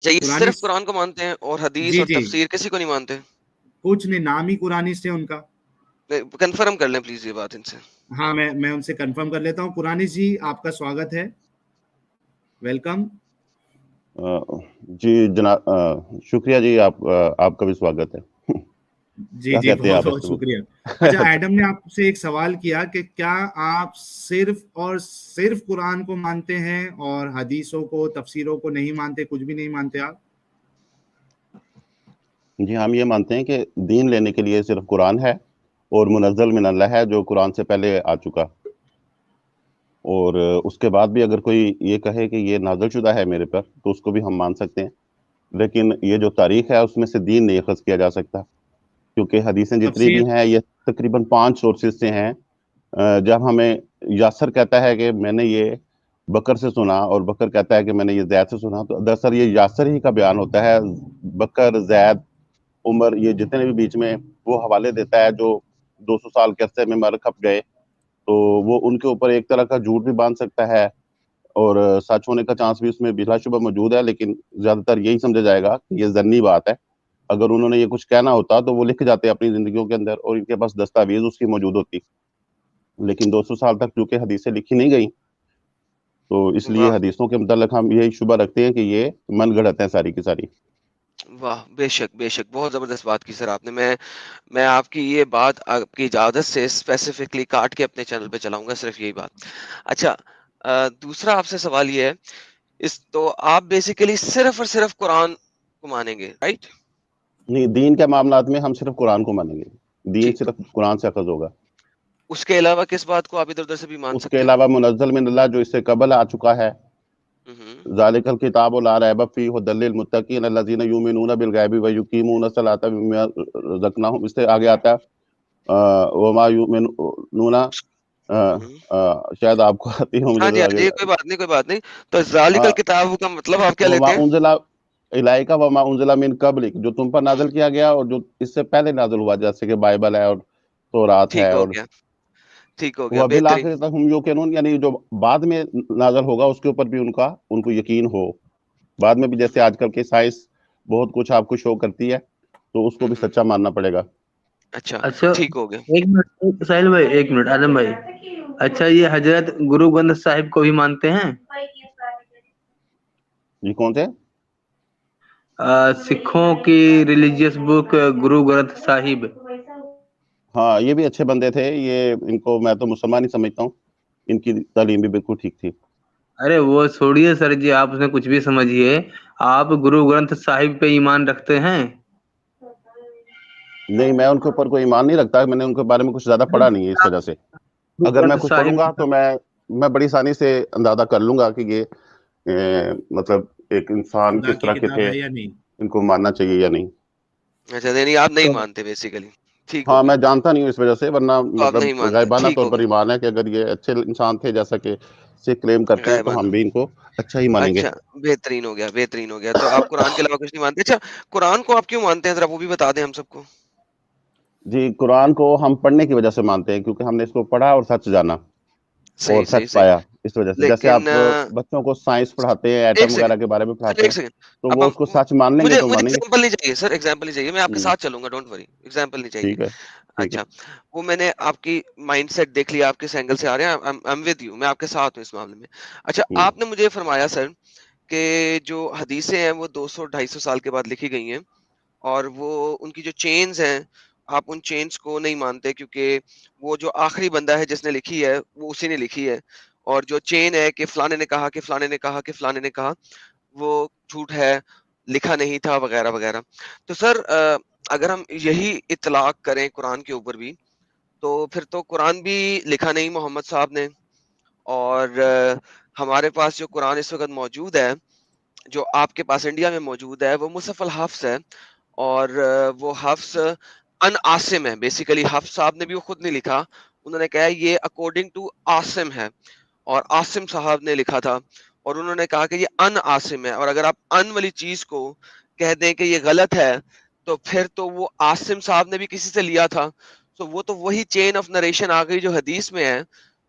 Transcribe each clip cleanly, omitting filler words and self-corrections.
چاہیے قرآن صرف قرآن کو مانتے ہیں اور حدیث جی اور جی تفسیر کسی کو نہیں مانتے؟ کچھ نہیں، نام ہی قرآنسٹ ہے ان کا. کنفرم کر لیں پلیز یہ بات ان سے. ہاں میں ان سے کنفرم کر لیتا ہوں. قرآنسٹ جی آپ کا سواگت ہے، ویلکم. جی جناب، شکریہ جی، آپ کا بھی سواگت ہے. جی کیا جی کہتے ہیں بہت آپ بہت اس کو؟ شکریہ. اچھا ایڈم نے آپ سے ایک سوال کیا کہ کیا آپ صرف اور صرف قرآن کو مانتے ہیں اور حدیثوں کو تفسیروں کو نہیں مانتے، کچھ بھی نہیں مانتے آپ؟ جی ہم یہ مانتے ہیں کہ دین لینے کے لیے صرف قرآن ہے اور منزل من اللہ ہے جو قرآن سے پہلے آ چکا، اور اس کے بعد بھی اگر کوئی یہ کہے کہ یہ نازل شدہ ہے میرے پر تو اس کو بھی ہم مان سکتے ہیں، لیکن یہ جو تاریخ ہے اس میں سے دین نہیں اخذ کیا جا سکتا، کیونکہ حدیثیں جتنی تفسیر بھی ہیں یہ تقریباً 5 سورسز سے ہیں. جب ہمیں یاسر کہتا ہے کہ میں نے یہ بکر سے سنا اور بکر کہتا ہے کہ میں نے یہ زید سے سنا، تو دراصل یہ یاسر ہی کا بیان ہوتا ہے. بکر، زید، عمر، یہ جتنے بھی بیچ میں وہ حوالے دیتا ہے جو 200 سال کے عرصے میں مر کھپ گئے، تو وہ ان کے اوپر ایک طرح کا جھوٹ بھی باندھ سکتا ہے اور سچ ہونے کا چانس بھی اس میں بلا شبہ موجود ہے، لیکن زیادہ تر یہی سمجھا جائے گا کہ یہ ضمنی بات ہے. اگر انہوں نے یہ کچھ کہنا ہوتا تو وہ لکھ جاتے اپنی زندگیوں کے اندر اور ان کے پاس دستاویز اس کی موجود ہوتی، لیکن 200 سال تک کیونکہ حدیثیں لکھی نہیں گئیں تو اس لیے واہ حدیثوں کے متعلق ہم یہی شبہ رکھتے ہیں کہ یہ من گھڑت ہیں ساری کی ساری. واہ، بے شک بے شک، بہت زبردست بات کی سر آپ نے. میں آپ کی یہ بات آپ کی اجازت سے اسپیسیفکلی کاٹ کے اپنے چینل پہ چلاؤں گا، صرف یہی بات. اچھا دوسرا آپ سے سوال یہ ہے، تو آپ بیسیکلی صرف اور صرف قرآن کو مانیں گے، رائٹ؟ نہیں، دین کے معاملات میں ہم صرف قرآن کو مانیں گے، دین ٹھیک. صرف قرآن سے اخذ ہوگا. اس کے علاوہ کس بات کو آپ ادھر ادھر سے بھی مان اس کے سکتے ہو؟ علاوہ منزل من اللہ جو اس سے قبل آ چکا ہے، ہوں ذالک الکتاب لا ریب فیہ ھدی للمتقین الذین یؤمنون بالغیب ویقیمون الصلاۃ ومما رزقناہم، اس سے آگے آتا ہے وما یؤمنون، شاید آپ کو آتی ہوں، ہاں مجھے جی تو ہاں آگے جی، کوئی بات نہیں کوئی بات نہیں. تو ذالک الکتاب کا مطلب آپ کیا وما لیتے ہیں؟ انزل الیک وما انزل من قبلک، جو تم پر نازل کیا گیا اور جو اس سے پہلے نازل ہوا، جیسے کہ بائبل ہے اور تورات ہے، ٹھیک ہو اور گیا ٹھیک ہو گیا، بہترین. وبالآخرۃ ہم یوقنون، یعنی جو بعد میں نازل ہوگا اس کے اوپر بھی ان کو یقین ہو. بعد میں بھی جیسے آج کل کی سائنس بہت کچھ آپ کو شو کرتی ہے تو اس کو بھی سچا ماننا پڑے گا. اچھا اچھا ٹھیک ہو گیا. ایک منٹ ساحل بھائی، ایک منٹ آدم بھائی. اچھا یہ حضرت گرو گرنتھ صاحب کو بھی مانتے ہیں؟ جی کون سے؟ سکھوں کی ریلیجیس بک گرو گرنتھ صاحب. ہاں یہ بھی اچھے بندے تھے، یہ ان کو میں تو مسلمان ہی سمجھتا ہوں، ان کی تعلیم بھی بالکل ٹھیک تھی. ارے وہ چھوڑیے سر جی، آپ اس میں کچھ بھی سمجھیے. آپ گرو گرنتھ صاحب پہ ایمان رکھتے ہیں؟ نہیں، میں ان کے اوپر کوئی ایمان نہیں رکھتا، میں نے ان کے بارے میں کچھ زیادہ پڑھا نہیں ہے اس وجہ سے. گرو اگر میں گرنتھ کچھ پڑھوں صاحب گا تو میں بڑی آسانی سے اندازہ کر لوں گا کہ یہ مطلب ایک انسان خدا کس کی طرح کے کتاب تھے، ہے یا نہیں؟ ان کو ماننا چاہیے یا نہیں. اچھا نہیں آپ نہیں تو مانتے بیسیکلی. ٹھیک ہو ہاں گیا، میں جانتا نہیں ہوں اس وجہ سے، ورنہ تو آپ مطلب نہیں مانتے، غائبانہ ٹھیک طور ہو پر گیا. ایمان ہے کہ اگر یہ اچھے انسان تھے جیسا کہ سے کلیم کرتے ہیں تو غائبانہ، ہم بھی ان کو اچھا ہی مانیں گے. اچھا بہترین ہو گیا بہترین ہو گیا. تو آپ قرآن کے علاوہ کچھ نہیں مانتے. اچھا قرآن کو آپ کیوں مانتے ہیں ذرا وہ بھی بتا دیں ہم سب کو. جی قرآن کو ہم پڑھنے کی وجہ سے مانتے ہیں، کیونکہ ہم نے اس کو پڑھا اور سچ جانا اور صحیح صحیح سچ صحیح. پایا. اس وجہ سے جیسے لیکن آپ بچوں کو سائنس پڑھاتے ہیں، ایک ایٹم سیکنڈ وغیرہ کے بارے میں سر، پڑھاتے ایک ہیں، سیکنڈ. تو اب وہ ہم اس کو سچ مان لیں گے مجھے تو مجھے مانیں گے. ایگزامپل نہیں چاہیے سر، ایگزامپل نہیں چاہیے. میں آپ کے ساتھ چلوں گا، ڈونٹ وری، ایگزامپل نہیں چاہیے. ٹھیک ہے ٹھیک ہے. اچھا وہ میں نے آپ کی مائنڈ سیٹ دیکھ لیا، آپ کس اینگل سے آ رہے ہیں. I'm with you، میں آپ کے ساتھ ہوں اس معاملے میں. اچھا آپ نے مجھے فرمایا سر کہ جو حدیثیں ہیں وہ 200-250 سال کے بعد لکھی گئی ہیں، اور وہ ان کی جو چینز ہیں آپ ان چینز کو نہیں مانتے، کیونکہ وہ جو آخری بندہ ہے جس نے لکھی ہے وہ اسی نے لکھی ہے، اور جو چین ہے کہ فلانے نے کہا کہ فلانے نے کہا کہ فلانے نے کہا، وہ جھوٹ ہے، لکھا نہیں تھا وغیرہ وغیرہ. تو سر اگر ہم یہی اطلاق کریں قرآن کے اوپر بھی، تو پھر تو قرآن بھی لکھا نہیں محمد صاحب نے. اور ہمارے پاس جو قرآن اس وقت موجود ہے، جو آپ کے پاس انڈیا میں موجود ہے، وہ مصحف الحفظ ہے، اور وہ حفظ ان عاصم ہے. بیسیکلی حفظ صاحب نے بھی وہ خود نہیں لکھا، انہوں نے کہا یہ اکارڈنگ ٹو عاصم ہے، اور عاصم صاحب نے لکھا تھا، اور انہوں نے کہا کہ یہ ان عاصم ہے. اور اگر آپ ان والی چیز کو کہہ دیں کہ یہ غلط ہے، تو پھر تو وہ عاصم صاحب نے بھی کسی سے لیا تھا، تو وہ تو وہی چین آف نریشن آ گئی جو حدیث میں ہے.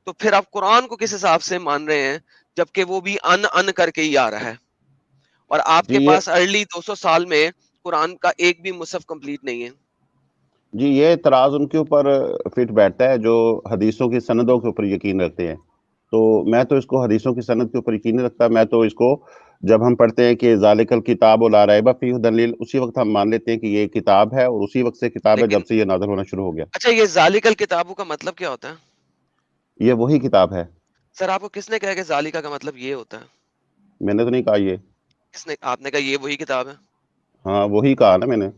تو پھر آپ قرآن کو کس حساب سے مان رہے ہیں جبکہ وہ بھی ان کر کے ہی آ رہا ہے؟ اور آپ جی کے یہ پاس ارلی 200 سال میں قرآن کا ایک بھی مصحف کمپلیٹ نہیں ہے. جی یہ اعتراض ان کے اوپر فٹ بیٹھتا ہے جو حدیثوں کی سندوں کے اوپر یقین رکھتے ہیں. تو میں تو اس کو حدیثوں کی سند کے اوپر یقین نہیں رکھتا. میں تو اس کو جب ہم پڑھتے ہیں کہ ذالک الکتاب لا ریب فیہ دلیل، اسی وقت ہم مان لیتے ہیں کہ یہ کتاب ہے، اور اسی وقت سے کتاب ہے لیکن جب سے یہ نازل ہونا شروع ہو گیا. اچھا یہ ذالک الکتاب کا مطلب کیا ہوتا ہے؟ یہ وہی کتاب ہے. سر آپ کو کس نے کہا کہ ذالکہ کا مطلب یہ ہوتا ہے؟ میں نے تو نہیں کہا یہ. کس نے؟ آپ نے کہا یہ وہی کتاب ہے. ہاں وہی کہا نا میں نے.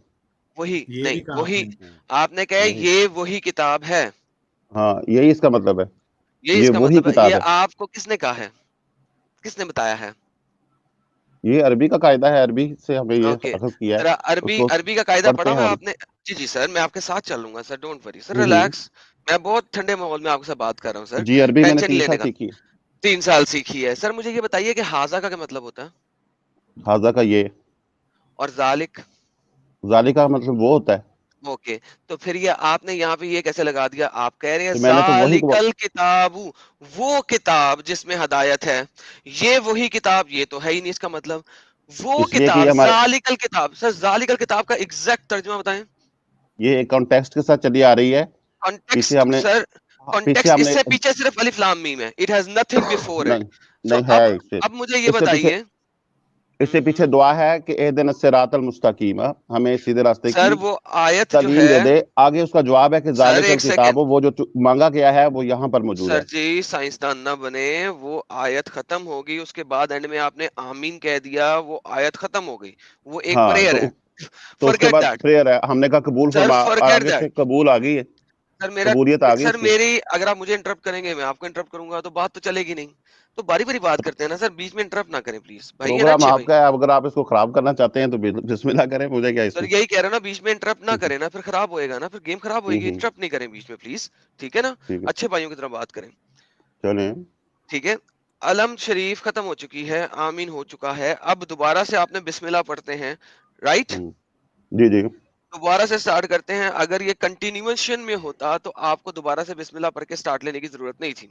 وہی یہ نہیں، بھی کہا آپ وہی نے. آپ نے کہا وہی یہ وہی کتاب ہے. ہاں یہی اس کا مطلب ہے. یہ اس یہ کا وہی مطلب ہے. کتاب یہ ہے. آپ کو کس نے کہا ہے؟ کس نے بتایا ہے؟ یہ عربی کا قاعدہ ہے، عربی سے ہمیں یہ اوکے، اخذ کیا ہے. ذرا اس عربی کو عربی کا قاعدہ پڑھتے پڑھا ہیں ہوا ہم. آپ نے؟ جی جی سر، میں آپ کے ساتھ چل لوں گا سر، ڈونٹ وری سر، ہوں ریلیکس. میں بہت ٹھنڈے ماحول میں آپ کے ساتھ بات کر رہا ہوں سر، جی عربی میں نے ٹینشن 3 لینے سال کا. سیکھی ہے. 3 سال سیکھی ہے. سر مجھے یہ بتائیے کہ حاضہ کا کیا مطلب ہوتا ہے؟ حاضہ کا یہ. اور ذالک؟ ذالک کا مطلب وہ ہوتا ہے. اوکے، تو پھر یہ آپ نے یہاں پہ یہ کیسے لگا دیا؟ آپ کہہ رہے ہیں تو میں نے تو وہی ذالک الکتاب، وہ کتاب جس میں ہدایت ہے. یہ وہی کتاب، یہ تو ہے ہی نہیں اس کا مطلب. وہ اس لیے کہ یہ کتاب ہمارے ذالک الکتاب. سر ذالک الکتاب کا ایگزیکٹ ترجمہ بتائیں. یہ ایک کانٹیکسٹ کے ساتھ چلی آ رہی ہے. پیچھے کانٹیکسٹ ہم نے سر، پیچھے کانٹیکسٹ ہم اس نے سے پیچھے صرف الف لام میم ہے. It has nothing before it. نہیں سو نہیں ہے اس سے. اب مجھے یہ اس سے پیچھے بتائیے. اس سے پیچھے دعا ہے کہ اہدنا الصراط المستقیم، ہمیں سیدھے راستے سر کی وہ آیت جو تعلیم ہے، دے دے. آگے اس کا جواب ہے کہ سر ذالک ایک الکتاب، سیکنڈ، وہ جو مانگا گیا ہے وہ یہاں پر موجود ہے. سر جی سائنسدان نہ بنے. وہ آیت ختم ہوگی، اس کے بعد اینڈ میں آپ نے آمین کہہ دیا، وہ آیت ختم ہو گئی. وہ ایک ہاں پریئر ہے. تو اس کے فرگیٹ بعد دیٹ پریئر ہے. ہم نے کہا قبول سر، فرما، اور فرگیٹ آگے دیٹ. سے قبول آ گئی ہے. سر میرا، قبولیت آ گئی سر اس کی. میری، اگر آپ مجھے انٹرپٹ کریں گے میں آپ کو انٹرپٹ کروں گا تو بات تو چلے گی نہیں. تو باری باری بات کرتے ہیں نا سر، بیچ میں انٹرپٹ نہ کریں پلیز. بھائی ہے نا پروگرام اچھے آپ بھائی. کا ہے، اگر آپ اس کو خراب کرنا چاہتے ہیں تو بسم اللہ کریں، مجھے کیا اس سر میں. یہی کہہ رہا نا، بیچ میں انٹرپٹ نہ کریں نا، پھر خراب ہوئے گا نا، پھر گیم خراب ہوئے گی. ٹھیک انٹرپٹ نہیں کریں بیچ میں پلیز، ٹھیک ہے نا؟ ہے اچھے بھائیوں کی طرح بات کریں، چلیں. ٹھیک ہے. علم شریف ختم ہو چکی ہے، آمین ہو چکا ہے. اب دوبارہ سے آپ نے بسم اللہ پڑھتے ہیں، رائٹ؟ جی جی دوبارہ سے سٹارٹ کرتے ہیں. اگر یہ کنٹینیوشن میں ہوتا تو آپ کو دوبارہ سے بسم اللہ پڑھ کے سٹارٹ لینے کی ضرورت نہیں تھی.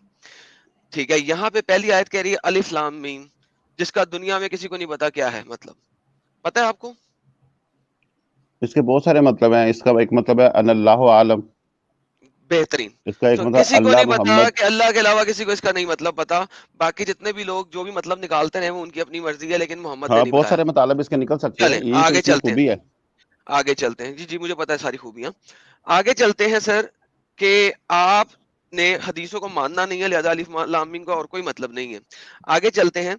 ٹھیک ہے، یہاں پہ پہلی آیت کہہ رہی ہے الف لام میم، جس کا دنیا میں کسی کو نہیں پتا کیا ہے مطلب. پتا ہے آپ کو؟ اس کے بہت سارے مطلب ہیں. اس کا ایک مطلب ہے ان اللہ عالم. بہترین. اس کا ایک تو مطلب کسی کو اللہ نہیں پتا محمد. کہ اللہ کے علاوہ کسی کو اس کا نہیں مطلب پتا. باقی جتنے بھی لوگ جو بھی مطلب نکالتے ہیں وہ ان کی اپنی مرضی ہے، لیکن محمد نے ہاں نہیں بہت بتایا. سارے مطالب اس کے نکل سکتے ہیں، چلیں یہی تو آگے اس میں چلتے ہیں، خوبی ہے. آگے چلتے ہیں. جی جی مجھے پتا ہے ساری خوبیاں. آگے چلتے ہیں سر، کہ آپ نے حدیثوں کو ماننا نہیں ہے، لہذا الف لام میم کا اور کوئی مطلب نہیں ہے. آگے چلتے ہیں.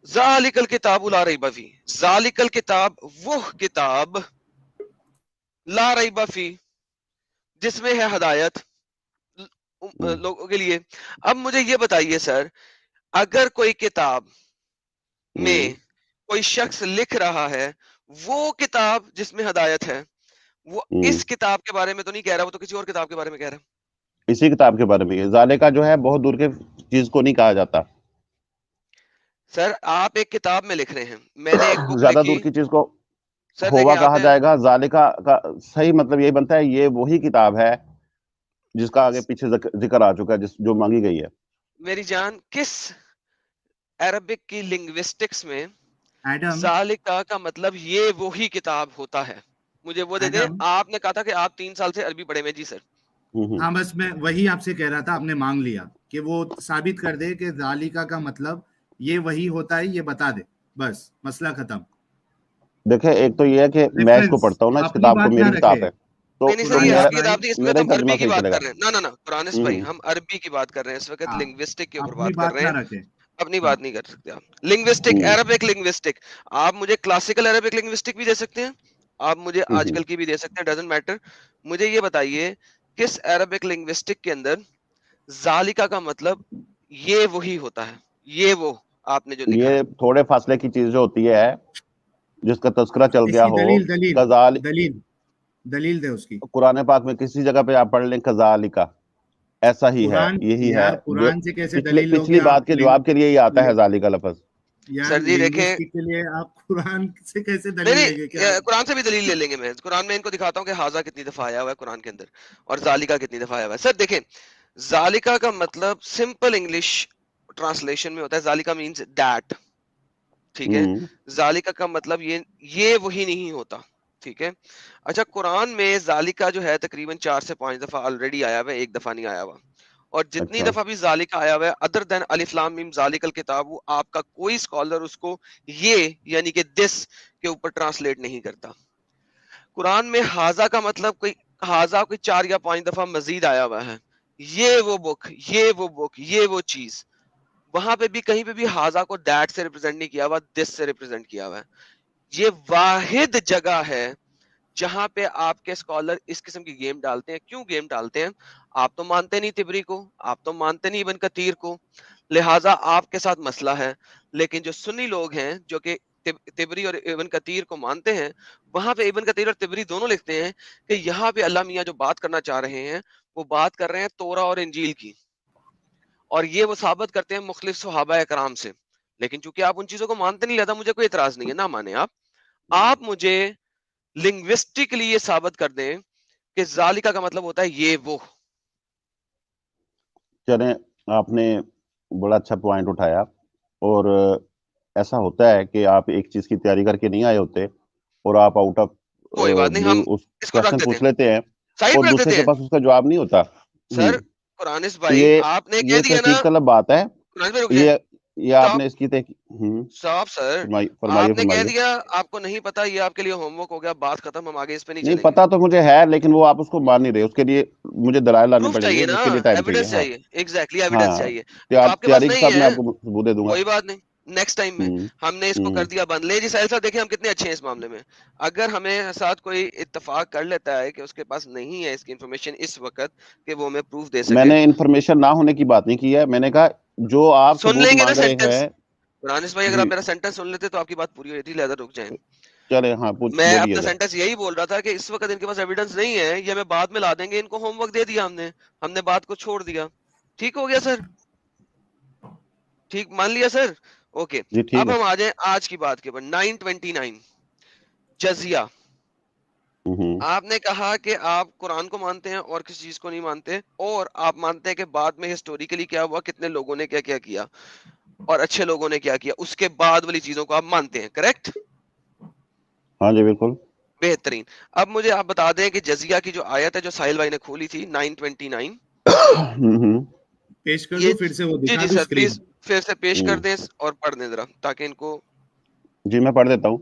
ذالک الکتاب لا ریب فیہ، ذالک الکتاب وہ کتاب، لا ریب فیہ جس میں ہے ہدایت لوگوں کے لیے. اب مجھے یہ بتائیے سر، اگر کوئی کتاب میں کوئی شخص لکھ رہا ہے وہ کتاب جس میں ہدایت ہے، وہ اس کتاب کے بارے میں تو نہیں کہہ رہا، وہ تو کسی اور کتاب کے بارے میں کہہ رہا ہے. اسی کتاب کے بارے میں یہ ذالکہ جو ہے بہت دور کے چیز کو نہیں کہا جاتا. سر آپ ایک کتاب میں لکھ رہے ہیں، میں نے ایک بک زیادہ لکھی. دور کی چیز کو سر ہوا دیکھیں آپ کہا نے، جائے گا. ذالکہ کا صحیح مطلب یہی بنتا ہے یہ وہی کتاب ہے جس کا آگے پیچھے ذکر آ چکا ہے، جو مانگی گئی ہے. میری جان، کس عربک کی لنگوسٹکس میں ایڈم ذالکہ کا مطلب یہ وہی کتاب ہوتا ہے؟ مجھے وہ دے دیں. ایڈم آپ نے کہا تھا کہ آپ 3 سال سے عربی پڑھے میں. جی سر. ہاں بس میں وہی آپ سے کہہ رہا تھا، آپ نے مانگ لیا کہ وہ ثابت کر دے کہ ذالکہ کا مطلب یہ وہی ہوتا ہے، یہ بتا دے، بس مسئلہ ختم. دیکھیں ایک تو یہ ہے کہ میں اس کو ریفرنس پڑھتا ہوں نا، اس اپنی کتاب کو، بات نہ میری رکھے. کتاب ہے تو نہیں نہیں صحیح ہے، قرآن آپ کی بھائی کتاب نہیں، اس وقت میرا ہی ہم ترجمہ عربی کی صحیح بات چلے گا. کر رہے ہیں. نہ قرآن بھائی، ہم عربی کی بات کر رہے ہیں اس وقت، لنگوسٹک کے اوپر اپنی بات کر بات رہے نہ ہیں. رکھے. اپنی ہاں بات نہیں کر سکتے آپ. Linguistic, Arabic linguistic. آپ مجھے کلاسیکل عربک لنگوسٹک بھی دے سکتے ہیں، آپ مجھے آج کل کی بھی دے سکتے ہیں، ڈزنٹ میٹر. مجھے یہ بتائیے کس عربک لنگوسٹک کے اندر ذالکہ کا مطلب یہ وہی ہوتا ہے، یہ وہ آپ نے جو لکھا یہ ہے. تھوڑے فاصلے کی چیز جو ہوتی ہے جس کا تذکرہ چل اس گیا کی ہو. دلیل دلیل کذال دلیل دلیل دے اس کی. قرآن پاک میں کسی جگہ پہ آپ پڑھ لیں کذالکہ، ایسا ہی ہے، قرآن یہی ہے یار، جو قرآن سے کیسے دلیل لوگے پچھلی بات آپ؟ کے جواب کے لیے ہی آتا ہے لنگ ذالکہ لفظ. یار سر جی دیکھیں، لنگوسٹک کے لیے آپ قرآن سے کیسے نہیں دلیل لیں گے؟ کیا نہیں قرآن سے بھی دلیل لے لیں گے. میں قرآن میں ان کو دکھاتا ہوں کہ حاضہ کتنی دفعہ آیا ہوا ہے قرآن کے اندر، اور ذالکہ کتنی دفعہ آیا ہوا ہے. سر دیکھیں، ذالکہ کا مطلب سمپل انگلش ٹرانسلیشن میں ہوتا ہے، ذالکہ مینز دیٹ. ٹھیک ہے. ذالکہ کا مطلب یہ وہی نہیں ہوتا. ٹھیک ہے. اچھا قرآن میں ذالکہ جو ہے تقریباً 4 سے 5 دفعہ آلریڈی آیا ہوا ہے, ایک دفعہ نہیں آیا ہوا. اور جتنی اچھا دفعہ بھی ذالکہ آیا ہوا ہے ادر دین الف لام میم ذالک الکتاب, آپ کا کوئی اسکالر اس کو یہ یعنی کہ دس کے اوپر ٹرانسلیٹ نہیں کرتا. قرآن میں ہاذا کا مطلب کوئی ہاذا کوئی 4 یا 5 دفعہ مزید آیا ہوا ہے, یہ وہ بک, یہ وہ بک, یہ وہ چیز. وہاں پہ بھی کہیں پہ بھی ہاذا کو دیٹ سے ریپرزینٹ نہیں کیا ہوا, دس سے ریپرزینٹ کیا ہوا ہے. یہ واحد جگہ ہے جہاں پہ آپ کے اسکالر اس قسم کی گیم ڈالتے ہیں. کیوں گیم ڈالتے ہیں؟ آپ تو مانتے نہیں تبری کو, آپ تو مانتے نہیں ابن کثیر کو, لہٰذا آپ کے ساتھ مسئلہ ہے. لیکن جو سنی لوگ ہیں جو کہ تبری اور ابن کثیر کو مانتے ہیں, وہاں پہ ابن کثیر اور تبری دونوں لکھتے ہیں کہ یہاں پہ اللہ میاں جو بات کرنا چاہ رہے ہیں وہ بات کر رہے ہیں تورا اور انجیل کی, اور یہ وہ ثابت کرتے ہیں مختلف صحابہ کرام سے. لیکن چونکہ آپ ان چیزوں کو مانتے نہیں, لہذا مجھے کوئی اعتراض نہیں ہے, نہ مانے آپ مجھے لنگوسٹکلی یہ ثابت کر دیں کہ ذالکہ کا مطلب ہوتا ہے یہ وہ. چلیں, آپ نے بڑا اچھا پوائنٹ اٹھایا. اور ایسا ہوتا ہے کہ آپ ایک چیز کی تیاری کر کے نہیں آئے ہوتے اور آپ آؤٹ آف کوئی بات نہیں, ہم اس اس کو رکھ کوشچن دیتے پوچھ ہیں, لیتے ہیں سائڈ اور پہ رکھ دوسرے دیتے کے ہیں. پاس اس کا جواب نہیں ہوتا. سر قرآنس تو بھائی آپ نے کہہ یہ دیا نا, تحقیق طلب بات ہے. قرآن پہ رک جائیں. یہ آپ نے اس کی صاحب سر فرمائیے آپ نے کہہ فرمائیے. دیا آپ کو نہیں پتا, یہ آپ کے لیے ہوم ورک ہو گیا, بات ختم, ہم آگے اس پہ نہیں نہیں چلیں گے. پتا تو مجھے ہے, لیکن وہ آپ اس کو مان نہیں رہے, اس کے لیے مجھے دلائل لانے پروف پڑیں گے, چاہیے نا, جس کے لیے ٹائم چاہیے. ایویڈنس ہاں چاہیے, ایگزیکٹلی ایویڈنس ہاں, چاہیے. تو آپ کے پاس تیاری کے نہیں ساتھ میں ہے, آپ کو ثبوت دے دوں گا. کوئی بات نہیں, نیکسٹ ٹائم میں ہم نے اس کو کر دیا بند. لے جی ساحل صاحب, دیکھیں ہم کتنے اچھے ہیں اس معاملے میں. اگر ہمیں ساتھ کوئی اتفاق کر لیتا ہے کہ اس کے پاس نہیں ہے اس کی انفارمیشن اس وقت کہ وہ ہمیں پروف دے میں سکے, نے انفارمیشن نہ ہونے کی بات نہیں کی ہے, میں نے کہا جو آپ سن ثبوت لیں گے نا مانگ رہے سینٹنس. ہیں. رانس بھائی اگر آپ جی میرا سینٹنس سن لیتے تو آپ کی بات پوری ہوئی تھی, لہذا رک جائیں. چلے, ہاں میں بولیے اپنا گا. سینٹنس یہی بول رہا تھا کہ اس وقت ان کے پاس ایویڈنس نہیں ہے, یہ ہمیں بعد میں لا دیں گے. ان کو ہوم ورک دے دیا ہم نے بات کو چھوڑ دیا. ٹھیک ہو گیا سر, ٹھیک مان لیا سر, اوکے. جی ٹھیک اب ہے. ہم آ جائیں آج کی بات کے اوپر. 929 جزیہ. آپ نے کہا کہ آپ قرآن کو مانتے ہیں اور کسی چیز کو نہیں مانتے, اور آپ مانتے ہیں کہ بعد میں ہسٹوریکلی کیا ہوا, کتنے لوگوں نے کیا کیا کیا اور اچھے لوگوں نے کیا کیا, اس کے بعد والی چیزوں کو آپ مانتے ہیں, کریکٹ؟ ہاں جی بالکل بہترین. اب مجھے آپ بتا دیں کہ جزیہ کی جو آیت ہے جو ساحل بھائی نے کھولی تھی 929, پیش کر یہ دو پھر سے, وہ جی دکھا جی دو سر اسکرین. پلیز پھر سے پیش کر دیں اور پڑھ دیں ذرا, تاکہ ان کو. جی میں پڑھ دیتا ہوں.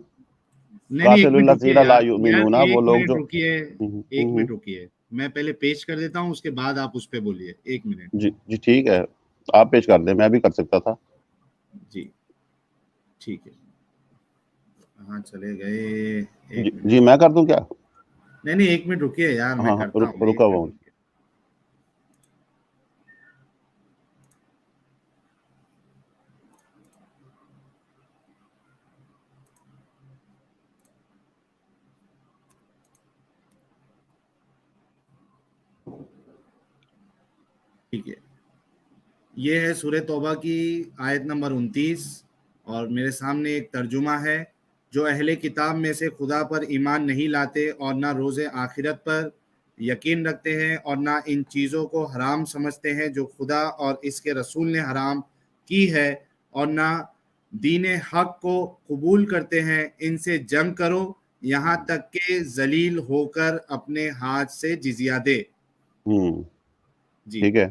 نہیں ایک قاتل منٹ رکیے الذین لا یار, یؤمنون, وہ ایک لوگ منٹ جو رکیے, ایک منٹ رکیے, میں پہلے پیش کر دیتا ہوں, اس کے بعد آپ اس پہ بولیے. ایک منٹ. جی جی ٹھیک ہے, آپ پیش کر دیں, میں بھی کر سکتا تھا. جی ٹھیک ہے. کہاں چلے گئے؟ ایک منٹ. جی میں کر دوں کیا؟ نہیں ایک منٹ رکیے یار, میں ہاں کرتا ہوں. رکا ہوا ہوں. ٹھیک ہے, یہ ہے سورہ توبہ کی آیت نمبر 29, اور میرے سامنے ایک ترجمہ ہے. جو اہل کتاب میں سے خدا پر ایمان نہیں لاتے اور نہ روز آخرت پر یقین رکھتے ہیں اور نہ ان چیزوں کو حرام سمجھتے ہیں جو خدا اور اس کے رسول نے حرام کی ہے, اور نہ دین حق کو قبول کرتے ہیں, ان سے جنگ کرو یہاں تک کہ ذلیل ہو کر اپنے ہاتھ سے جزیہ دے. جی ٹھیک ہے,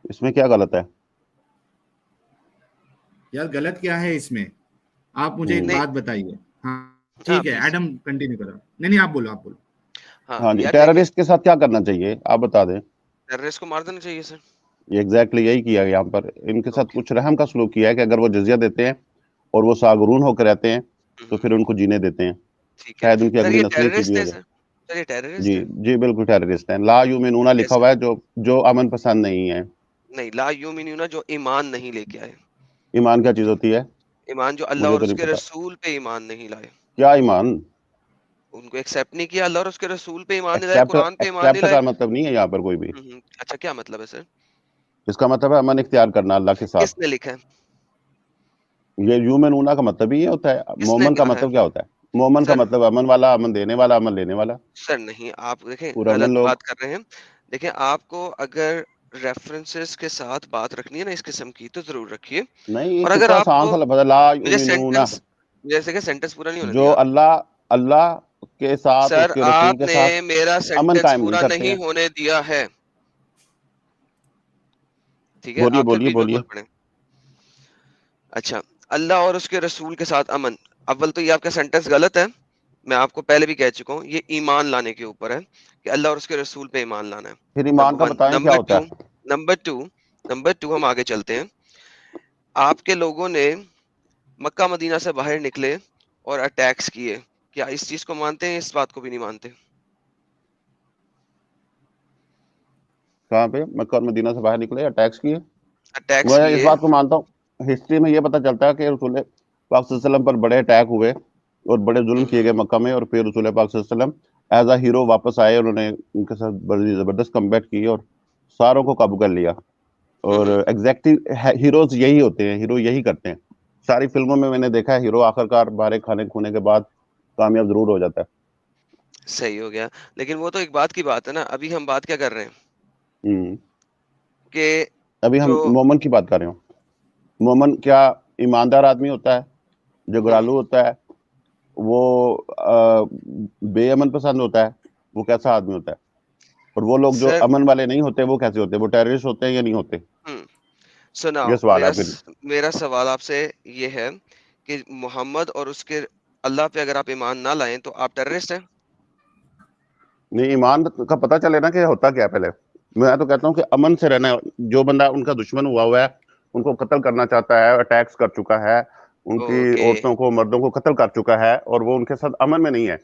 اس میں کیا غلط ہے یار؟ غلط کیا ہے اس میں؟ آپ مجھے ایک نہیں بات بتائیے. ہاں ہاں ٹھیک ہے, پلیز. ایڈم کنٹینیو کرو. نہیں آپ بولو, آپ بولو. ہاں جی, یار دیکھیں, ٹیررسٹ کے ساتھ کیا کرنا چاہیے آپ بتا دیں. ٹیررسٹ کو مار دینا چاہیے سر. ایگزیکٹلی یہی کیا یہاں پر, ان کے ساتھ اوکے کچھ رحم کا سلوک کیا ہے کہ اگر وہ جزیہ دیتے ہیں اور وہ ساغرون ہو کر رہتے ہیں تو پھر ان کو جینے دیتے ہیں, ٹھیک ہے شاید ان کی سر. اگلی یہ نسلیں ٹیررسٹ سیدھی ہے ہو جائیں. سر, سر یہ ٹیررسٹ جی ہے. جی بالکل ٹیررسٹ ہیں. لا یؤمنون لکھا کیسے؟ ہوا ہے جو امن پسند نہیں ہے. نہیں, لا یؤمنون جو ایمان نہیں لے کے آئے. ایمان کیا چیز ہوتی ہے؟ ایمان جو اللہ مجھے اور تو اس نہیں کے پتا. رسول پہ ایمان نہیں لائے. کیا ایمان؟ ان کو ایکسیپٹ نہیں کیا, اللہ اور اس کے رسول پہ ایمان نہیں لائے, ایکسیپٹ قرآن پہ ایمان نہیں ایکسیپٹ لائے. کا مطلب نہیں ہے یہاں پر کوئی بھی. اچھا کیا مطلب ہے سر؟ اس کا مطلب ہے امن اختیار کرنا اللہ کے ساتھ. کس نے لکھا ہے؟ یہ یومنونا کا مطلب ہی یہ ہوتا ہے. کس نے مومن کا کہا ہے مطلب کیا ہوتا ہے؟ مومن کا سر؟ مطلب امن والا, امن دینے والا, امن لینے والا. سر نہیں, آپ دیکھیں پورا امن غلط لوگ. بات کر رہے ہیں. دیکھیں آپ کو اگر ریفرنسز کے ساتھ بات رکھنی ہے نا اس قسم کی تو ضرور رکھیے. نہیں یہ اور اگر کتنا آپ آسان کو سا لفظ ہے، لا مجھے یؤمنون، سینٹنس جیسے کہ سینٹنس پورا نہیں ہونے جو دیا آپ نے. اللہ کے ساتھ، اس سر کے رسول آپ کے نے ساتھ میرا امن سینٹنس قائم نہیں پورا کرتے ہیں. نہیں ہونے دیا ہے. ٹھیک ہے بولیے آپ پھر بولیے بیچ میں بولیے. بول پڑیں. اچھا اللہ اور اس کے رسول کے ساتھ امن. اول تو یہ آپ کا سینٹنس غلط ہے، میں آپ کو پہلے بھی کہہ چکا ہوں. یہ ایمان لانے کے اوپر ہے کہ اللہ اور اس کے رسول پہ ایمان لانا ہے. پھر ایمان کا نمبر ون. بتائیں کیا ہوتا ہے. نمبر ٹو ہم آگے چلتے ہیں. آپ کے لوگوں نے مکہ مدینہ سے باہر نکلے اور اٹیکس کیے، کیا اس چیز کو مانتے ہیں؟ اس بات کو بھی نہیں مانتے. کہاں پہ؟ مکہ اور مدینہ سے باہر نکلے، اٹیکس کیے. اٹیکس میں اس کیے. بات کو مانتا ہوں، ہسٹری میں یہ پتہ چلتا ہے کہ رسول پاک صلی اللہ علیہ وسلم پر بڑے اٹیک ہوئے اور بڑے ظلم کیے گئے مکہ میں، اور پھر رسول پاک صلی اللہ علیہ وسلم ایز اے ہیرو واپس آئے. انہوں نے ان کے ساتھ بڑی زبردست کمبیٹ کی اور ساروں کو قابو کر لیا. اور ایگزیکٹلی ہیروز یہی ہوتے ہیں، ہیرو یہی کرتے ہیں. ساری فلموں میں نے دیکھا ہے ہیرو آخر کار بارے کھانے کھونے کے بعد کامیاب ضرور ہو جاتا ہے. صحیح ہو گیا. لیکن وہ تو ایک بات کی بات ہے نا. ابھی ہم بات کیا کر رہے ہیں کہ ابھی ہم جو مومن کی بات کر رہے ہوں. مومن کیا ایماندار آدمی ہوتا ہے جو گرالو ہوتا ہے؟ وہ بے امن پسند ہوتا ہے؟ وہ کیسا آدمی ہوتا ہے؟ اور وہ لوگ جو سر امن والے نہیں ہوتے وہ کیسے ہوتے ہیں؟ وہ ٹیررسٹ ہوتے ہیں یا نہیں ہوتے؟ سناؤ یہ سوال ہے آپ کے لیے. میرا سوال آپ سے یہ ہے کہ محمد اور اس کے اللہ پہ اگر آپ ایمان نہ لائیں تو آپ ٹیررسٹ ہیں؟ نہیں، ایمان کا پتہ چلے نا کہ ہوتا کیا. پہلے میں تو کہتا ہوں کہ امن سے رہنا. جو بندہ ان کا دشمن ہوا ہے، ان کو قتل کرنا چاہتا ہے، اٹیکس کر چکا ہے، ان کی اوکے عورتوں کو مردوں کو قتل کر چکا ہے، اور وہ ان کے ساتھ امن میں نہیں ہے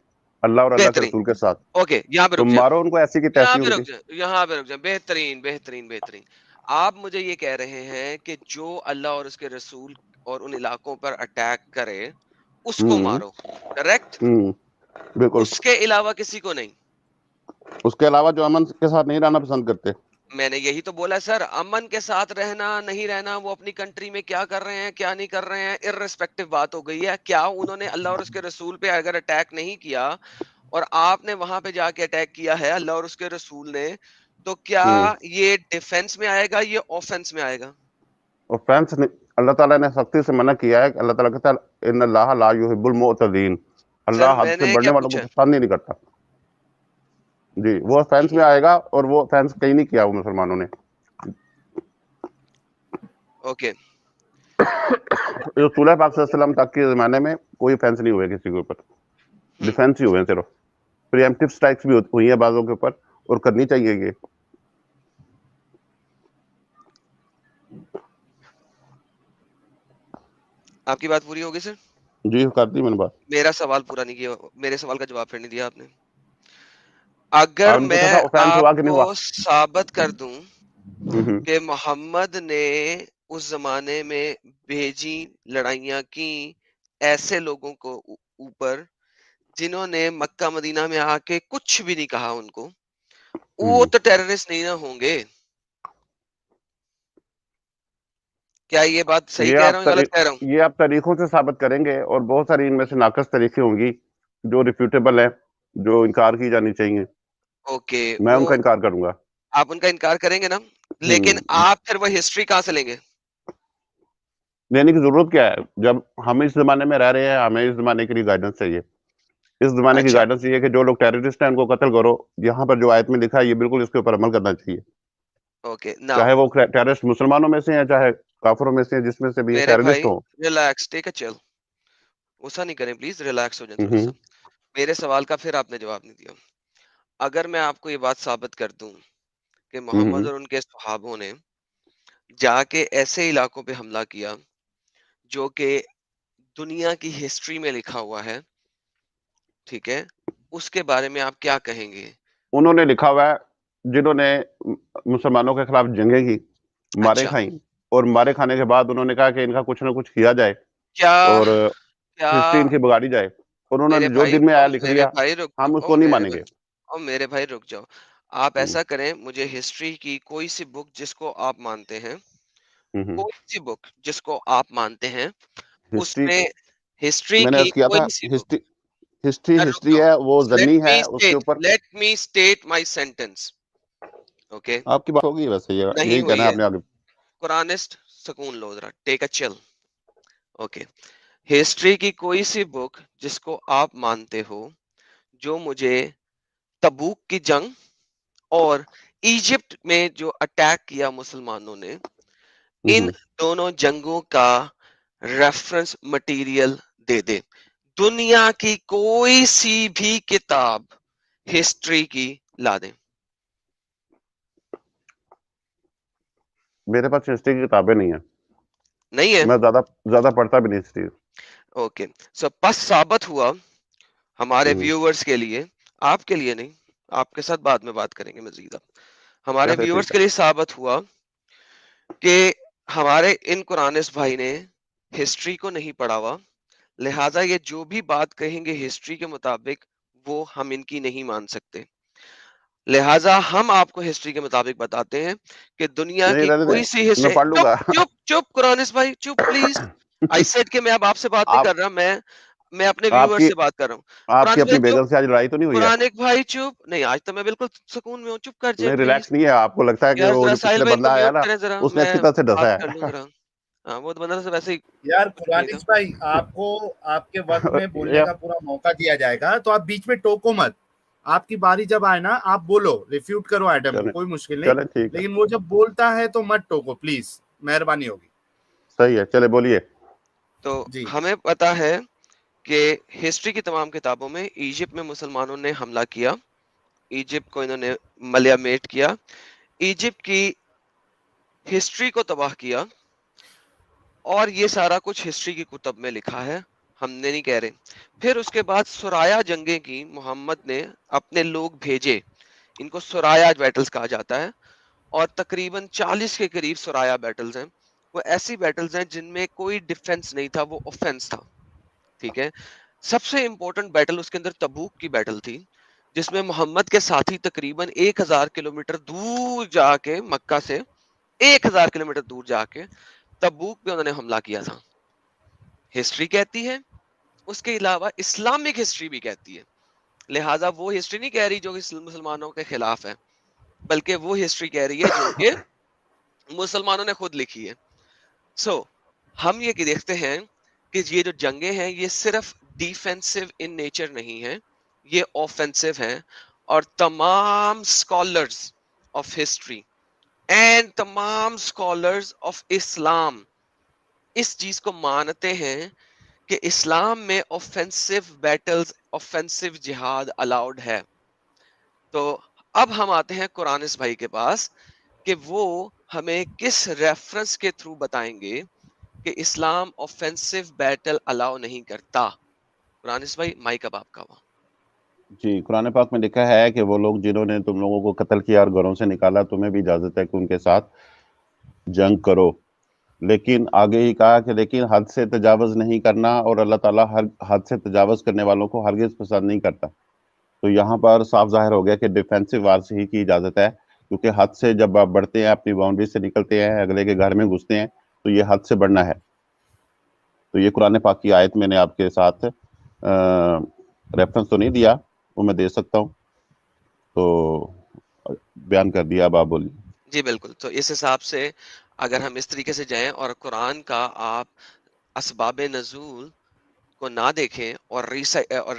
اللہ اور اللہ کے بہترین. رسول کے ساتھ، اوکے یہاں پہ تو رک جائیں. مارو ان کو ایسی کی تیسی ان کی. بہترین بہترین بہترین. آپ مجھے یہ کہہ رہے ہیں کہ جو اللہ اور اس کے رسول اور ان علاقوں پر اٹیک کرے اس کو ہوں مارو. کریکٹ. بالکل. اس کے علاوہ کسی کو نہیں. اس کے علاوہ جو امن کے ساتھ نہیں رہنا پسند کرتے. میں نے یہی تو بولا سر. امن کے ساتھ رہنا نہیں رہنا وہ اپنی کنٹری میں کیا کر رہے ہیں کیا نہیں کر رہے ہیں ارریسپیکٹو بات ہو گئی ہے. کیا انہوں نے اللہ اور اس کے رسول پہ اگر اٹیک نہیں کیا اور آپ نے وہاں پہ جا کے اٹیک کیا ہے اللہ اور اس کے رسول نے، تو کیا یہ ڈیفenس میں آئے گا، یہ آفنس میں آئے گا؟ اوفینس اللہ تعالیٰ نے سختی سے منع کیا ہے. اللہ تعالیٰ کہتا ہے ان اللہ لا یحب المعتدین. سر اللہ حد میں سے نے بڑھنے کیا والوں کو پوچھا؟ پسند ہی نہیں کرتا. جی وہ اوفینس میں آئے گا، اور وہ اوفینس کہیں نہیں کیا وہ مسلمانوں نے. اوکے. رسول پاک صلی اللہ علیہ وسلم تک کے زمانے میں کوئی اوفینس نہیں ہوئے کسی کے اوپر. ڈیفینس ہی ہوئے ہیں صرف. پریمپٹیو سٹرائکس بھی ہوئی ہیں بعضوں کے اوپر، اور کرنی چاہیے یہ. آپ کی بات پوری ہوگی سر؟ جی کر دی میں نے بات. میرا سوال پورا نہیں کیا. میرے سوال کا جواب پھر نہیں دیا آپ نے. اگر آپ نے پوچھا میں تھا اوفینس آپ ہوا کہ نہیں کو ہوا. ثابت کر دوں کہ محمد نے اس زمانے میں بھیجی لڑائیاں کی ایسے لوگوں کو اوپر جنہوں نے مکہ مدینہ میں آ کے کچھ بھی نہیں کہا ان کو، وہ تو ٹیررسٹ نہیں نہ ہوں گے. کیا یہ بات صحیح کہہ رہا ہوں غلط کہہ رہا ہوں؟ یہ آپ طریقوں سے ثابت کریں گے، اور بہت ساری ان میں سے ناقص طریقے ہوں گی جو ریفیوٹیبل ہیں، جو انکار کی جانی چاہیے. اوکے میں ان وہ کا انکار کروں گا. آپ ان کا انکار کریں گے نا، لیکن آپ پھر وہ ہسٹری کہاں سے لیں گے؟ لینے کی ضرورت کیا ہے؟ جب ہم اس زمانے میں رہ رہے ہیں، ہمیں اس زمانے کے لیے گائیڈنس چاہیے. اس زمانے کی اچھا گائیڈنس یہ ہے کہ جو لوگ ٹیررسٹ ہیں ان کو قتل کرو. یہاں پر جو آیت میں لکھا ہے یہ بالکل اس کے اوپر عمل کرنا چاہیے، اوکے. ناؤ چاہے وہ ٹیررسٹ مسلمانوں میں سے ہیں چاہے کافروں میں سے ہیں، جس میں سے بھی یہ میرے ٹیررسٹ بھائی ہوں. ریلیکس، ٹیک اے چل. غصہ نہیں کریں پلیز، ریلیکس ہو جائیں تھوڑا سا. میرے سوال کا پھر آپ نے جواب نہیں دیا. اگر میں آپ کو یہ بات ثابت کر دوں کہ محمد اور ان کے صحابوں نے جا کے ایسے علاقوں پہ حملہ کیا جو کہ دنیا کی ہسٹری میں لکھا ہوا ہے، ٹھیک ہے، اس کے بارے میں آپ کیا کہیں گے؟ انہوں نے لکھا ہوا ہے جنہوں نے مسلمانوں کے خلاف جنگیں کی، مارے اچھا کھائیں، اور مارے کھانے کے بعد انہوں نے کہا کہ ان کا کچھ نہ کچھ کیا جائے کیا اور کیا ہسٹری ان کی بگاڑی جائے. اور انہوں میرے نے جو بھائی دن میں او آیا لکھ میرے دیا، بھائی رک ہم اس او کو نہیں میرے مانیں بھائی گے. او میرے بھائی رک جاؤ. آپ ایسا کریں، مجھے ہسٹری کی کوئی سی بک جس کو آپ مانتے ہیں، کوئی سی بک جس کو آپ مانتے ہیں، اس ہسٹری میں ہسٹری میں نے کی عرض کیا تھا، کوئی سی بک. ہسٹری ہے، وہ لیٹ زنی می ہے، اس کے اسٹیٹ اوپر. لیٹ می اسٹیٹ مائی سینٹینس. اوکے آپ کی بات ہوگی ویسے، نہیں یہی کہنا ہوئی ہے ہے. آپ نے آگے. قرآنسٹ سکون لو ذرا، ٹیک اے چل. اوکے، ہسٹری کی کوئی سی بک جس کو آپ مانتے ہو جو مجھے تبوک کی جنگ اور ایجپٹ میں جو اٹیک کیا مسلمانوں نے، ان دونوں جنگوں کا ریفرنس مٹیریل دے دے. دنیا کی کوئی سی بھی کتاب ہسٹری کی لا دیں. میرے پاس ہسٹری کی کتابیں نہیں ہیں، نہیں ہے؟ میں زیادہ پڑھتا بھی نہیں ہسٹری. اوکے، سو پس ثابت ہوا ہمارے ہوں، ویورز کے لیے، آپ کے لیے نہیں، آپ کے ساتھ بعد میں بات کریں گے مزید. ہمارے چلے ویورز ٹھیک کے لیے ثابت ہوا کہ ہمارے ان قرآنس بھائی نے ہسٹری کو نہیں پڑھا ہوا، لہٰذا یہ جو بھی بات کہیں گے ہسٹری کے مطابق وہ ہم ان کی نہیں مان سکتے. لہٰذا ہم آپ کو ہسٹری کے مطابق بتاتے ہیں کہ دنیا نہیں، کی رہنے دیں، کوئی سی میں ہسٹری. پڑھ لوں چپ گا. چپ چپ قرآنس بھائی چپ پلیز. آئی سیڈ کہ میں اب آپ سے بات نہیں آپ کر رہا، میں اپنے آپ ویور کی سے بات کر رہا ہوں. آپ کی قرآن اپنی بھائی بیگم چپ، سے آج لڑائی تو نہیں ہوئی ہے؟ قرآن بھائی چپ. نہیں، آج تو میں بالکل سکون میں ہوں. چپ کر جائے نہیں، پلیز. ریلیکس نہیں ہے آپ کو؟ لگتا ہے کہ یار وہ ذرا جو ساحل پچھلے بھائی ان بندہ کو آیا میوٹ نا، کریں ذرا، اس نے میں اچھی طرح سے ڈسا بات کر لوں ہے. ذرا. ہاں وہ تو بندہ سے ویسے ہی یار نہیں تھا. قرآنس بھائی، آپ کو آپ کے وقت میں بولنے کا پورا موقع دیا جائے گا، تو آپ بیچ میں ٹوکو مت. آپ کی باری جب آئے نا آپ بولو، ریفیوٹ کرو ایڈم کو، چلیں کوئی مشکل نہیں، چلیں ٹھیک ہے، لیکن وہ جب بولتا ہے تو مت ٹوکو پلیز، مہربانی ہوگی. صحیح ہے، چلے بولیے. تو جی ہمیں پتا ہے کہ ہسٹری کی تمام کتابوں میں ایجپٹ میں مسلمانوں نے حملہ کیا، ایجپٹ کو انہوں نے ملیا میٹ کیا، ایجپٹ کی ہسٹری کو تباہ کیا، اور یہ سارا کچھ ہسٹری کی کتب میں لکھا ہے، ہم نے نہیں کہہ رہے. پھر اس کے بعد سرایا جنگیں کی، محمد نے اپنے لوگ بھیجے، ان کو سرایا بیٹلز کہا جاتا ہے، اور تقریباً 40 کے قریب سرایا بیٹلز ہیں. وہ ایسی بیٹلز ہیں جن میں کوئی ڈیفنس نہیں تھا، وہ اوفنس تھا. ٹھیک ہے، سب سے امپورٹنٹ بیٹل اس کے اندر تبوک کی بیٹل تھی، جس میں محمد کے ساتھی تقریباً 1000 کلومیٹر دور جا کے، مکہ سے 1000 کلومیٹر دور جا کے تبوک پہ انہوں نے حملہ کیا تھا. ہسٹری کہتی ہے، اس کے علاوہ اسلامک ہسٹری بھی کہتی ہے. لہٰذا وہ ہسٹری نہیں کہہ رہی جو مسلمانوں کے خلاف ہے، بلکہ وہ ہسٹری کہہ رہی ہے جو کہ مسلمانوں نے خود لکھی ہے. سو ہم یہ دیکھتے ہیں کہ یہ جو جنگیں ہیں یہ صرف ڈیفینسو ان نیچر نہیں ہیں، یہ اوفینسو ہیں. اور تمام اسکالرز آف ہسٹری اینڈ تمام اسکالرز آف اسلام اس چیز کو مانتے ہیں کہ اسلام میں اوفینسو بیٹلز، اوفینسو جہاد الاؤڈ ہے. تو اب ہم آتے ہیں قرآنس بھائی کے پاس کہ وہ ہمیں کس ریفرنس کے تھرو بتائیں گے کہ اسلام اوفینسو بیٹل الاؤ نہیں کرتا. قرآنس بھائی مائک اب آپ کا ہوا. جی، قرآن پاک میں لکھا ہے کہ وہ لوگ جنہوں نے تم لوگوں کو قتل کیا اور گھروں سے نکالا، تمہیں بھی اجازت ہے کہ ان کے ساتھ جنگ کرو. لیکن آگے ہی کہا کہ لیکن حد سے تجاوز نہیں کرنا، اور اللہ تعالیٰ حد سے تجاوز کرنے والوں کو ہرگز پسند نہیں کرتا. تو یہاں پر صاف ظاہر ہو گیا کہ ڈیفینسو وار سے ہی کی اجازت ہے، کیونکہ حد سے جب آپ بڑھتے ہیں، اپنی باؤنڈری سے نکلتے ہیں، اگلے کے گھر میں گھستے ہیں، تو یہ حد سے بڑھنا ہے. تو یہ قرآن پاک کی آیت میں نے آپ کے ساتھ ریفرنس تو نہیں دیا، وہ میں دے سکتا ہوں، تو بیان کر دیا. اب آپ بولیے. جی بالکل. تو اس حساب سے اگر ہم اس طریقے سے جائیں اور قرآن کا آپ اسباب نزول کو نہ دیکھیں اور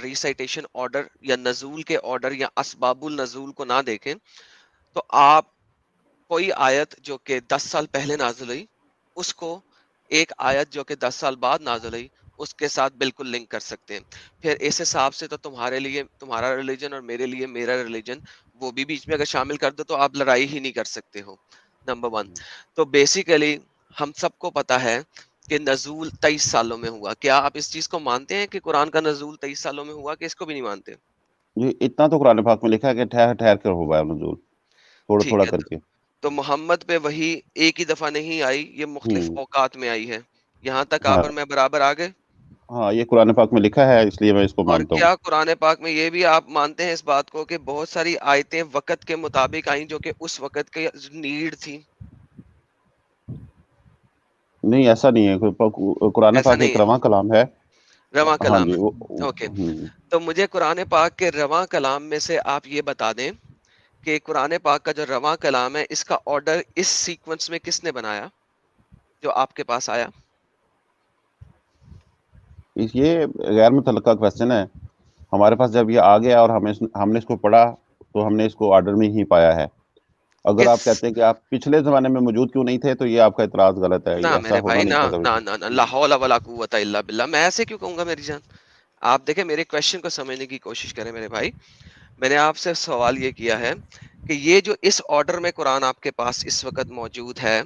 ریسائٹیشن آرڈر یا نزول کے آرڈر یا اسباب النزول کو نہ دیکھیں، تو آپ کوئی آیت جو کہ 10 سال پہلے نازل ہوئی اس کو ایک آیت جو کہ 10 سال بعد نازل ہوئی اس کے ساتھ بالکل لنک کر سکتے ہیں. پھر اس حساب سے تو تمہارے لیے تمہارا ریلیجن اور میرے لیے میرا ریلیجن، وہ بھی بیچ میں اگر شامل کر دو تو آپ لڑائی ہی نہیں کر سکتے ہو. نمبر 1. تو بیسیکلی ہم سب کو پتا ہے کہ نزول 23 سالوں میں ہوا. کیا آپ اس چیز کو مانتے ہیں کہ قرآن کا نزول 23 سالوں میں ہوا، کہ اس کو بھی نہیں مانتے؟ جی، اتنا تو قرآن پاک میں لکھا ہے کہ ٹھہر ٹھہر کر ہوا ہے نزول، تھوڑا ٹھیک تھوڑا ہے. کر کے. تو محمد پہ وہی ایک ہی دفعہ نہیں آئی، یہ مختلف ہوں، اوقات میں آئی ہے. یہاں تک آپ ہاں اور میں برابر آ گئے. ہاں، یہ قرآن پاک میں لکھا ہے، اس لیے میں اس کو اور مانتا ہوں. کیا قرآن پاک میں یہ بھی آپ مانتے ہیں اس بات کو کہ بہت ساری آیتیں وقت کے مطابق آئیں جو کہ اس وقت کے نیڈ تھی؟ نہیں، ایسا نہیں ہے. قرآن ایسا پاک ایک نہیں رواں کلام ہے. ہے، رواں ہاں کلام جی، ہے. اوکے، ہوں، تو مجھے قرآن پاک کے رواں کلام میں سے آپ یہ بتا دیں کہ قرآن پاک کا جو رواں کلام ہے اس کا آرڈر اس سیکوینس میں کس نے بنایا جو آپ کے پاس آیا؟ یہ غیر متعلقہ کویسچن ہے. ہمارے پاس جب یہ آ گیا اور ہم نے اس کو پڑھا تو ہم نے اس کو آرڈر میں ہی پایا ہے. اگر کس آپ کہتے ہیں کہ آپ پچھلے زمانے میں موجود کیوں نہیں تھے تو یہ آپ کا اعتراض غلط ہے. نہ ایسا میرے ہونا بھائی، نہیں نہ تھا نہ کبھی. نہ لا حول ولا قوت الا باللہ. میں ایسے کیوں کہوں گا میری جان؟ آپ دیکھیں میرے کوشچن کو سمجھنے کی کوشش کریں میرے بھائی. میں نے آپ سے سوال یہ کیا ہے کہ یہ جو اس آرڈر میں قرآن آپ کے پاس اس وقت موجود ہے،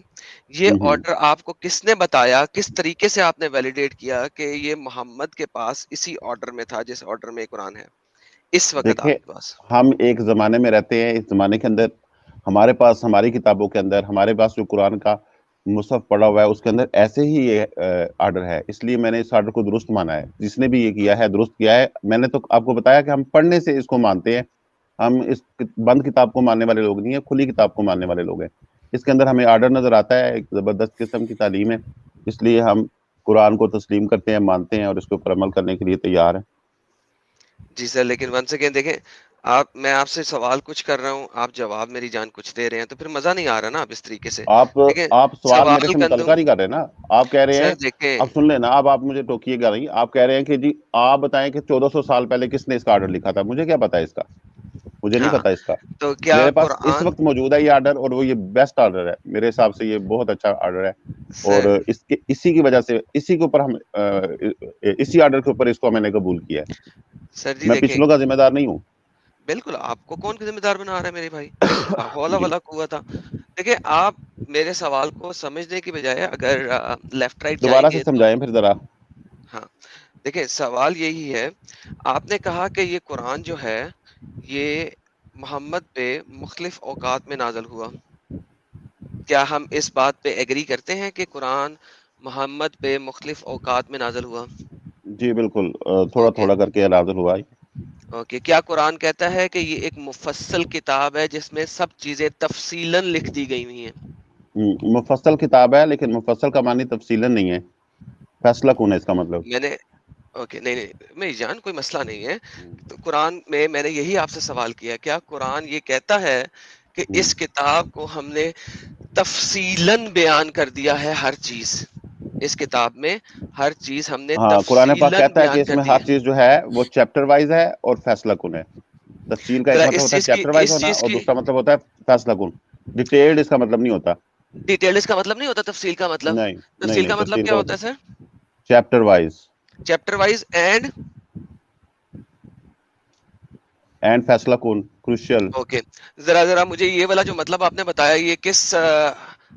یہ ہوں. آرڈر آپ کو کس نے بتایا، کس طریقے سے آپ نے ویلیڈیٹ کیا کہ یہ محمد کے پاس اسی آرڈر میں تھا جس آرڈر میں قرآن ہے اس وقت دیکھیں، آپ کے پاس؟ ہم ایک زمانے میں رہتے ہیں. اس زمانے کے اندر ہمارے پاس ہماری کتابوں کے اندر ہمارے پاس جو قرآن کا مصحف پڑا ہوا ہے اس کے اندر ایسے ہی یہ آرڈر ہے. اس لیے میں نے اس آرڈر کو درست مانا ہے. جس نے بھی یہ کیا ہے درست کیا ہے. میں نے تو آپ کو بتایا کہ ہم پڑھنے سے اس کو مانتے ہیں. ہم اس بند کتاب کو ماننے والے لوگ نہیں ہیں، کھلی کتاب کو ماننے والے لوگ ہیں. اس کے اندر ہمیں آرڈر نظر آتا ہے، ایک زبردست قسم کی تعلیم ہے. اس لیے ہم قرآن کو تسلیم کرتے ہیں، مانتے ہیں اور اس کے اوپر عمل کرنے کے لیے تیار ہیں. جی سر، لیکن ون سیکنڈ دیکھیں، میں آپ سے سوال کچھ کر رہا ہوں، آپ جواب میری جان کچھ دے رہے ہیں، تو پھر مزہ نہیں آ رہا نا آپ اس طریقے سے. دیکھیں آپ سوال میرے سوال سے کندوں، متعلقہ نہیں کر رہے نا. آپ کہہ رہے سر ہیں، دیکھیں اب سن لینا، اب آپ مجھے ٹوکیے گا نہیں. آپ کہہ رہے ہیں کہ جی آپ بتائیں کہ 1400 سال پہلے کس نے اس کا آرڈر لکھا تھا. مجھے کیا پتا ہے اس کا؟ مجھے نہیں ہاں، پتا اس کا. تو کیا میرے پاس اس قرآن، وقت موجود ہے یہ آرڈر، اور وہ یہ بیسٹ آرڈر ہے میرے حساب سے. یہ بہت اچھا آرڈر ہے، سر اور اسی کی وجہ سے اسی کے اوپر ہم اسی آرڈر کے اوپر اس کو میں نے قبول کیا ہے. سر جی میں دیکھیں، پچھلوں کا ذمہ دار نہیں ہوں. بالکل آپ کو کون ذمہ دار بنا رہا ہے میرے بھائی؟ لا حول جی ولا قوت. دیکھیں آپ میرے سوال کو سمجھنے کی بجائے اگر لیفٹ رائٹ جائیں دوبارہ سے گے تو، سمجھائیں پھر ذرا. ہاں دیکھیں سوال یہی ہے، آپ نے کہا کہ یہ قرآن جو ہے یہ محمد پہ مختلف اوقات میں نازل ہوا. کیا ہم اس بات پہ ایگری کرتے ہیں کہ قرآن محمد پہ مختلف اوقات میں نازل ہوا؟ جی بالکل، تھوڑا اوکے تھوڑا کر کے نازل ہوا ہے. اوکے. کیا قرآن کہتا ہے کہ یہ ایک مفصل کتاب ہے جس میں سب چیزیں تفصیلاً لکھ دی گئی ہوئی ہیں؟ مفصل کتاب ہے، لیکن مفصل کا معنی تفصیلاً نہیں ہے. فیصلہ کون ہے اس کا مطلب. میں نے اوکے نہیں نہیں میری جان کوئی مسئلہ نہیں ہے. تو قرآن میں نے یہی آپ سے سوال کیا، کیا قرآن یہ کہتا ہے کہ اس کتاب کو ہم نے تفصیلاً بیان کر دیا ہے؟ ہر چیز اس کتاب میں، ہر چیز ہم نے ہاں، قرآن پاک تفصیلاً کہتا ہے کہ بیان اس کر میں دی ہر ہے. چیز جو ہے وہ چیپٹر وائز ہے اور فیصلہ کن ہے. تفصیل کا ایک ذرا مطلب اس ہوتا ہے چیز کی، چیپٹر وائز اس ہونا، چیز اور کی دوسرا مطلب ہوتا ہے فیصلہ کن. ڈیٹیلڈ اس کا مطلب نہیں ہوتا. ڈیٹیل اس کا مطلب نہیں ہوتا. تفصیل کا مطلب، نہیں نہیں تفصیل نہیں، کا مطلب تفصیل کیا کا ہوتا مطلب ہے sir? Chapter wise chapter wise and فیصلہ کن، کروشل. اوکے. ذرا مجھے یہ والا جو مطلب آپ نے بتایا یہ کس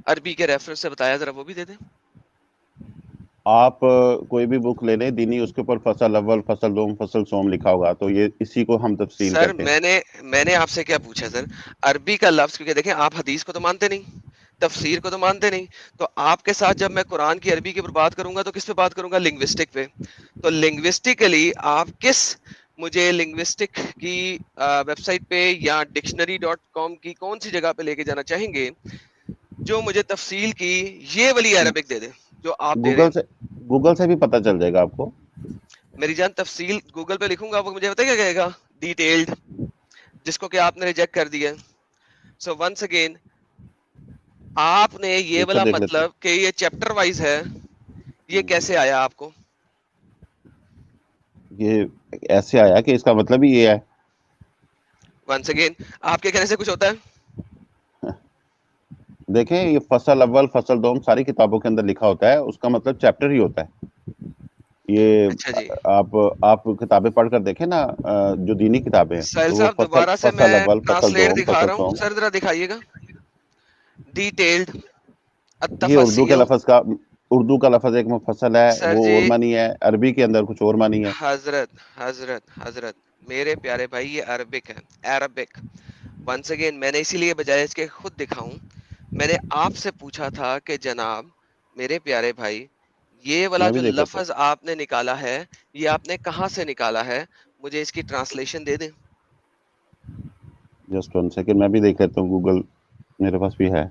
عربی کے ریفرنس سے بتایا، ذرا وہ بھی دے دیں. آپ کوئی بھی بک لے لیں دینی، اس کے اوپر فصل اول، فصل دوم، فصل سوم لکھا ہوگا، تو یہ اسی کو ہم تفصیل سر کہتے ہیں. میں نے آپ سے کیا پوچھا سر؟ عربی کا لفظ، کیونکہ دیکھیں آپ حدیث کو تو مانتے نہیں، تفسیر کو تو مانتے نہیں، تو آپ کے ساتھ جب میں قرآن کی عربی کی بات کروں گا تو کس پہ بات کروں گا؟ لنگوسٹک پہ. تو لنگوسٹکلی آپ کس، مجھے لنگوسٹک کی ویب سائٹ پہ یا ڈکشنری.com کی کون سی جگہ پہ لے کے جانا چاہیں گے جو مجھے تفصیل کی یہ والی عربک دے دے جو آپ دے رہے گوگل ہیں؟ سے گوگل سے بھی پتہ چل جائے گا آپ کو. میری جان تفصیل گوگل پہ لکھوں گا وہ مجھے بتائے کیا کہے گا؟ ڈیٹیلڈ، جس کو کہ آپ نے ریجیکٹ کر دیا. سو ونس اگین، آپ نے یہ ایک والا دیکھ لیتے مطلب کہ یہ چیپٹر وائز ہے، یہ ہیں. کیسے آیا آپ کو؟ یہ ایسے آیا کہ اس کا مطلب ہی یہ ہے. ونس اگین، آپ کے کہنے سے کچھ ہوتا ہے؟ دیکھیں، یہ فصل اول، فصل دوم ساری کتابوں کے اندر لکھا ہوتا ہے، اس کا مطلب چیپٹر ہی ہوتا ہے. یہ اچھا جی آپ کتابیں پڑھ کر دیکھیں نا، جو دینی کتابیں ہیں ساحل تو وہ صاحب فصل دوبارہ سے فصل میں اول، فصل ٹرانسلیٹ دوم، دکھا فصل رہا ہوں سوم. سر، ذرا دکھائیے گا. ڈیٹیلڈ یہ اردو کے التفاصیل. لفظ کا، اردو کا لفظ ایک مفصل ہے، سر وہ جی، اور معنی ہے. عربی کے اندر کچھ اور معنی ہے. حضرت میرے پیارے بھائی، یہ عربک ہے، عربک. ونس اگین، میں نے اسی لیے بجائے اس کے خود دکھاؤں، میں نے آپ سے پوچھا تھا کہ جناب میرے پیارے بھائی یہ والا میں بھی جو دیکھ لیتا لفظ آپ نے نکالا ہے یہ آپ نے کہاں سے نکالا ہے؟ مجھے اس کی ٹرانسلیشن دے دیں. ہوں. جسٹ ون سیکنڈ، میں بھی دیکھ لیتا ہوں. گوگل میرے پاس بھی ہے.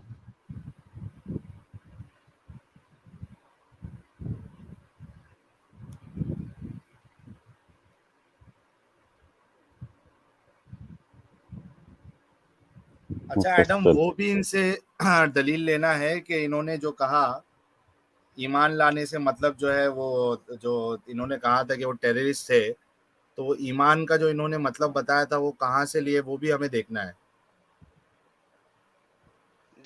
اچھا ایڈم، وہ بھی ان سے دلیل لینا ہے کہ انہوں نے جو کہا ایمان لانے سے مطلب جو ہے وہ جو انہوں نے کہا تھا کہ وہ ٹیررسٹ تھے، تو وہ ایمان کا جو انہوں نے مطلب بتایا تھا وہ کہاں سے لیے وہ بھی ہمیں دیکھنا ہے.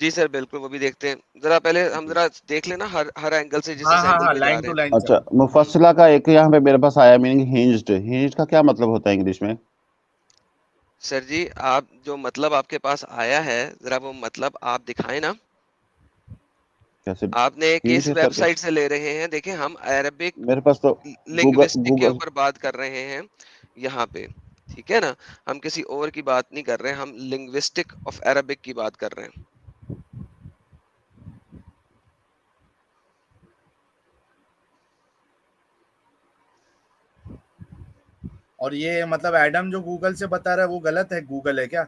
جی سر بالکل، وہ بھی دیکھتے ہیں. ذرا پہلے ہم ذرا دیکھ لینا ہر اینگل سے جس ہاں اینگل ہاں پہ جا لائن رہے ٹو ہیں. لائن. اچھا، مفصلہ کا ایک یہاں پہ میرے پاس آیا میننگ ہینجڈ کا کیا مطلب ہوتا ہے انگلش میں؟ سر جی آپ جو مطلب آپ کے پاس آیا ہے ذرا وہ مطلب آپ دکھائیں نا. کیسے آپ نے کس ہے ویب سر؟ سائٹ سے لے رہے ہیں؟ دیکھیں ہم عربک میرے پاس تو لنگوسٹک کے گوگل اوپر بات کر رہے ہیں یہاں پہ، ٹھیک ہے نا. ہم کسی اور کی بات نہیں کر رہے ہیں، ہم لنگوسٹک آف عربک کی بات کر رہے ہیں. اور یہ مطلب ایڈم جو گوگل سے بتا رہا ہے وہ غلط ہے، گوگل ہے کیا؟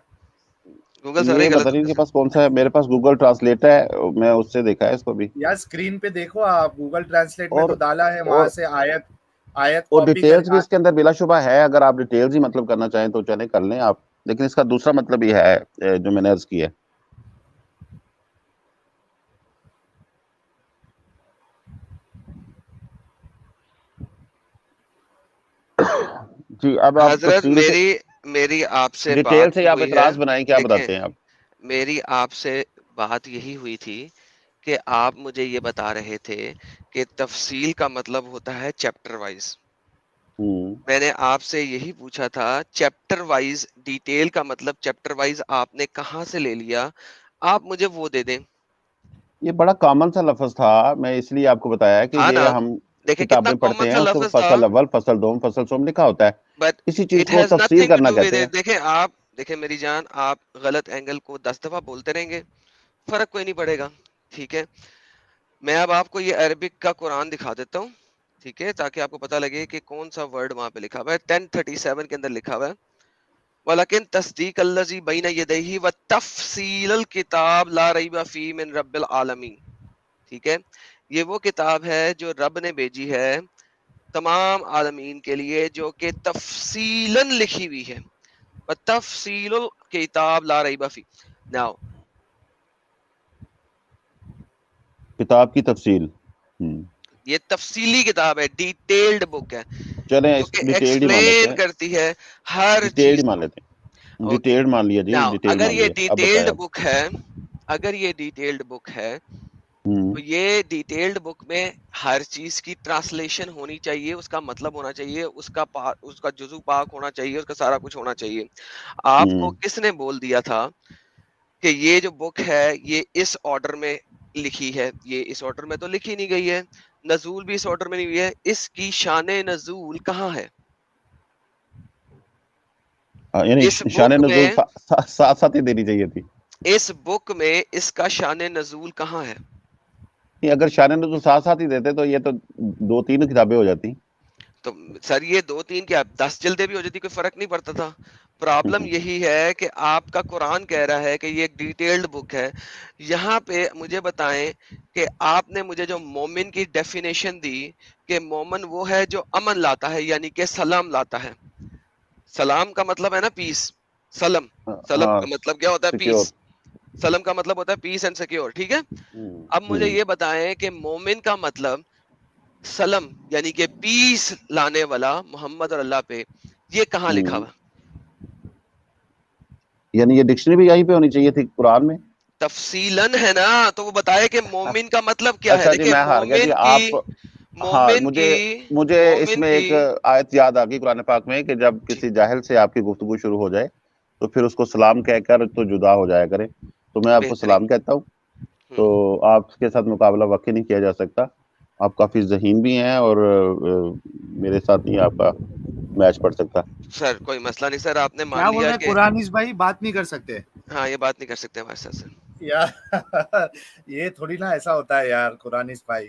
گوگل سارے یہ غلط پتہ نہیں ہوتے ان کے ہیں. پاس کون سا ہے. میرے پاس گوگل ٹرانسلیٹر ہے، میں اس سے دیکھا ہے اس کو بھی. یار اسکرین پہ دیکھو آپ، گوگل ٹرانسلیٹ میں اور تو ڈالا ہے، وہاں اور سے آیت اور کاپی ڈیٹیلز بھی کرے. اس کے اندر بلا شبہ ہے. اگر آپ ڈیٹیلز ہی مطلب کرنا چاہیں تو چلیں کر لیں آپ، لیکن اس کا دوسرا مطلب یہ ہے جو میں نے عرض کیا ہے. جی اب آپ حضرت تفصیل سے میری آپ سے ڈیٹیل بات سے آپ ہوئی ہے. اعتراض بنائیں، کیا دیکھیں بتاتے ہیں آپ؟ میری آپ سے بات یہی ہوئی تھی کہ آپ مجھے یہ بتا رہے تھے کہ تفصیل کا مطلب ہوتا ہے چیپٹر وائز. میں نے آپ سے یہی پوچھا تھا چیپٹر وائز ڈیٹیل کا مطلب چیپٹر وائز آپ نے کہاں سے لے لیا؟ آپ مجھے وہ دے دیں. یہ بڑا کامن سا لفظ تھا، میں اس لیے آپ کو بتایا کہ ہاں یہ نا، ہم دیکھیں کتنا کتابیں پڑھتے کامن ہیں، سا اس کو لفظ تھا. فصل اول، فصل دوم، فصل سوم لکھا ہوتا ہے. بٹ کسی چیز اٹ کو ہیز تفسیر نتھنگ ٹو کرنا ڈو ود کہتے ہیں. اٹ. دیکھیں میری جان، آپ غلط اینگل کو 10 دفعہ بولتے رہیں گے، فرق کوئی نہیں پڑے گا. ٹھیک ہے، میں اب آپ کو یہ عربک کا قرآن دکھا دیتا ہوں، ٹھیک ہے، تاکہ آپ کو پتہ لگے کہ کون سا ورڈ وہاں پہ لکھا ہوا ہے. 1037 کے اندر لکھا ہوا ہے وَلَكِن تَصْدِيقَ الَّذِي بَيْنَ يَدَيْهِ وَتَفْصِيلَ الْكِتَابِ لَا رَيْبَ فِيهِ مِن رَبِّ الْعَالَمِينَ. ٹھیک ہے، یہ وہ کتاب ہے جو رب نے بھیجی ہے تمام عالمین کے لیے، جو کہ تفصیلاً لکھی ہوئی ہے. وَتَفْصِيلُ الْكِتَابِ لَا رَيْبَ فِيهِ. Now کتاب کی تفصیل یہ تفصیلی کتاب ہے، ڈیٹیلڈ بک ہے، چلیں جو اس کہ ڈیٹیلڈ ہی مان لیتے ایکسپلین ہیں، کرتی ہے ہر ڈیٹیلڈ ہی چیز مان کو. لیتے ہیں، اوکے، ڈیٹیلڈ مان لیا جی، ناؤ ڈیٹیلڈ اگر مان یہ لیا. اب ڈیٹیلڈ بتائیں آپ. بک ہے، اگر یہ ڈیٹیلڈ بک ہے تو یہ ڈیٹیلڈ بک میں ہر چیز کی ٹرانسلیشن ہونی چاہیے، اس کا مطلب ہونا چاہیے، اس کا جزو پاک ہونا چاہیے، اس کا سارا کچھ ہونا چاہیے. آپ کو کس نے بول دیا تھا کہ یہ جو بک ہے یہ اس آرڈر میں لکھی ہے؟ یہ اس آرڈر میں تو لکھی نہیں گئی ہے، نزول بھی اس آرڈر میں نہیں ہوئی ہے. اس کی شان نزول کہاں ہے؟ یعنی اس شان بک نزول میں ساتھ ساتھ ہی دینی چاہیے تھی. اس بک میں اس کا شان نزول کہاں ہے؟ اگر شان نزول ساتھ ساتھ ہی دیتے تو یہ تو 2-3 کتابیں ہو جاتی. تو سر یہ 2-3 کیا 10 جلدیں بھی ہو جاتی، کوئی فرق نہیں پڑتا تھا. پرابلم یہی ہے کہ آپ کا قرآن کہہ رہا ہے کہ یہ ایک ڈیٹیلڈ بک ہے. یہاں پہ مجھے بتائیں کہ آپ نے مجھے جو مومن کی ڈیفینیشن دی کہ مومن وہ ہے جو امن لاتا ہے، یعنی کہ سلام لاتا ہے. سلام کا مطلب ہے نا پیس. سلم ہاں، کا مطلب کیا ہوتا ہے؟ سیکیور. پیس. سلم کا مطلب ہوتا ہے پیس اینڈ سیکیور، ٹھیک ہے. اب مجھے یہ بتائیں کہ مومن کا مطلب سلم یعنی کہ پیس لانے والا محمد اور اللہ پہ، یہ کہاں لکھا ہوا؟ یعنی یہ ڈکشنری بھی یہیں پہ ہونی چاہیے تھی قرآن میں. تفصیلاً ہے نا، تو وہ بتائے کہ مومن کا مطلب کیا ہے. اچھا جی، دیکھیں میں ہار گیا جی. آپ ہاں، مجھے اس مومن میں کی ایک آیت یاد آ گئی قرآن پاک میں کہ جب جی کسی جاہل سے آپ کی گفتگو شروع ہو جائے تو پھر اس کو سلام کہہ کر تو جدا ہو جایا کرے. تو میں آپ کو بہترین. سلام کہتا ہوں، تو آپ کے ساتھ مقابلہ واقعی نہیں کیا جا سکتا. آپ کافی ذہین بھی ہیں اور میرے ساتھ نہیں آپ کا میچ پڑ سکتا. سر کوئی مسئلہ نہیں سر، آپ نے کیا مان بول لیا رہے ہیں کہ قرآنیس بھائی، بات نہیں کر سکتے؟ ہاں یہ بات نہیں کر سکتے ہمارے ساتھ. سر یار یہ تھوڑی نا ایسا ہوتا ہے یار قرآنیس بھائی.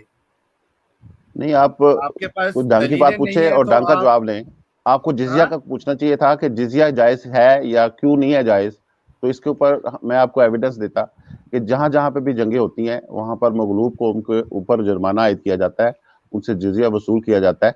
نہیں، آپ آپ کے پاس کوئی ڈھنگ کی دلیلیں بات نہیں پوچھے ہے اور تو ڈھنگ کا آپ جواب لیں. آپ کو جزیہ ہاں کا پوچھنا چاہیے تھا کہ جزیہ جائز ہے یا کیوں نہیں ہے جائز. تو اس کے اوپر میں آپ کو ایویڈنس دیتا کہ جہاں جہاں پہ بھی جنگیں ہوتی ہیں وہاں پر مغلوب کو ان کے اوپر جرمانہ عائد کیا جاتا ہے، ان سے جزیہ وصول کیا جاتا ہے.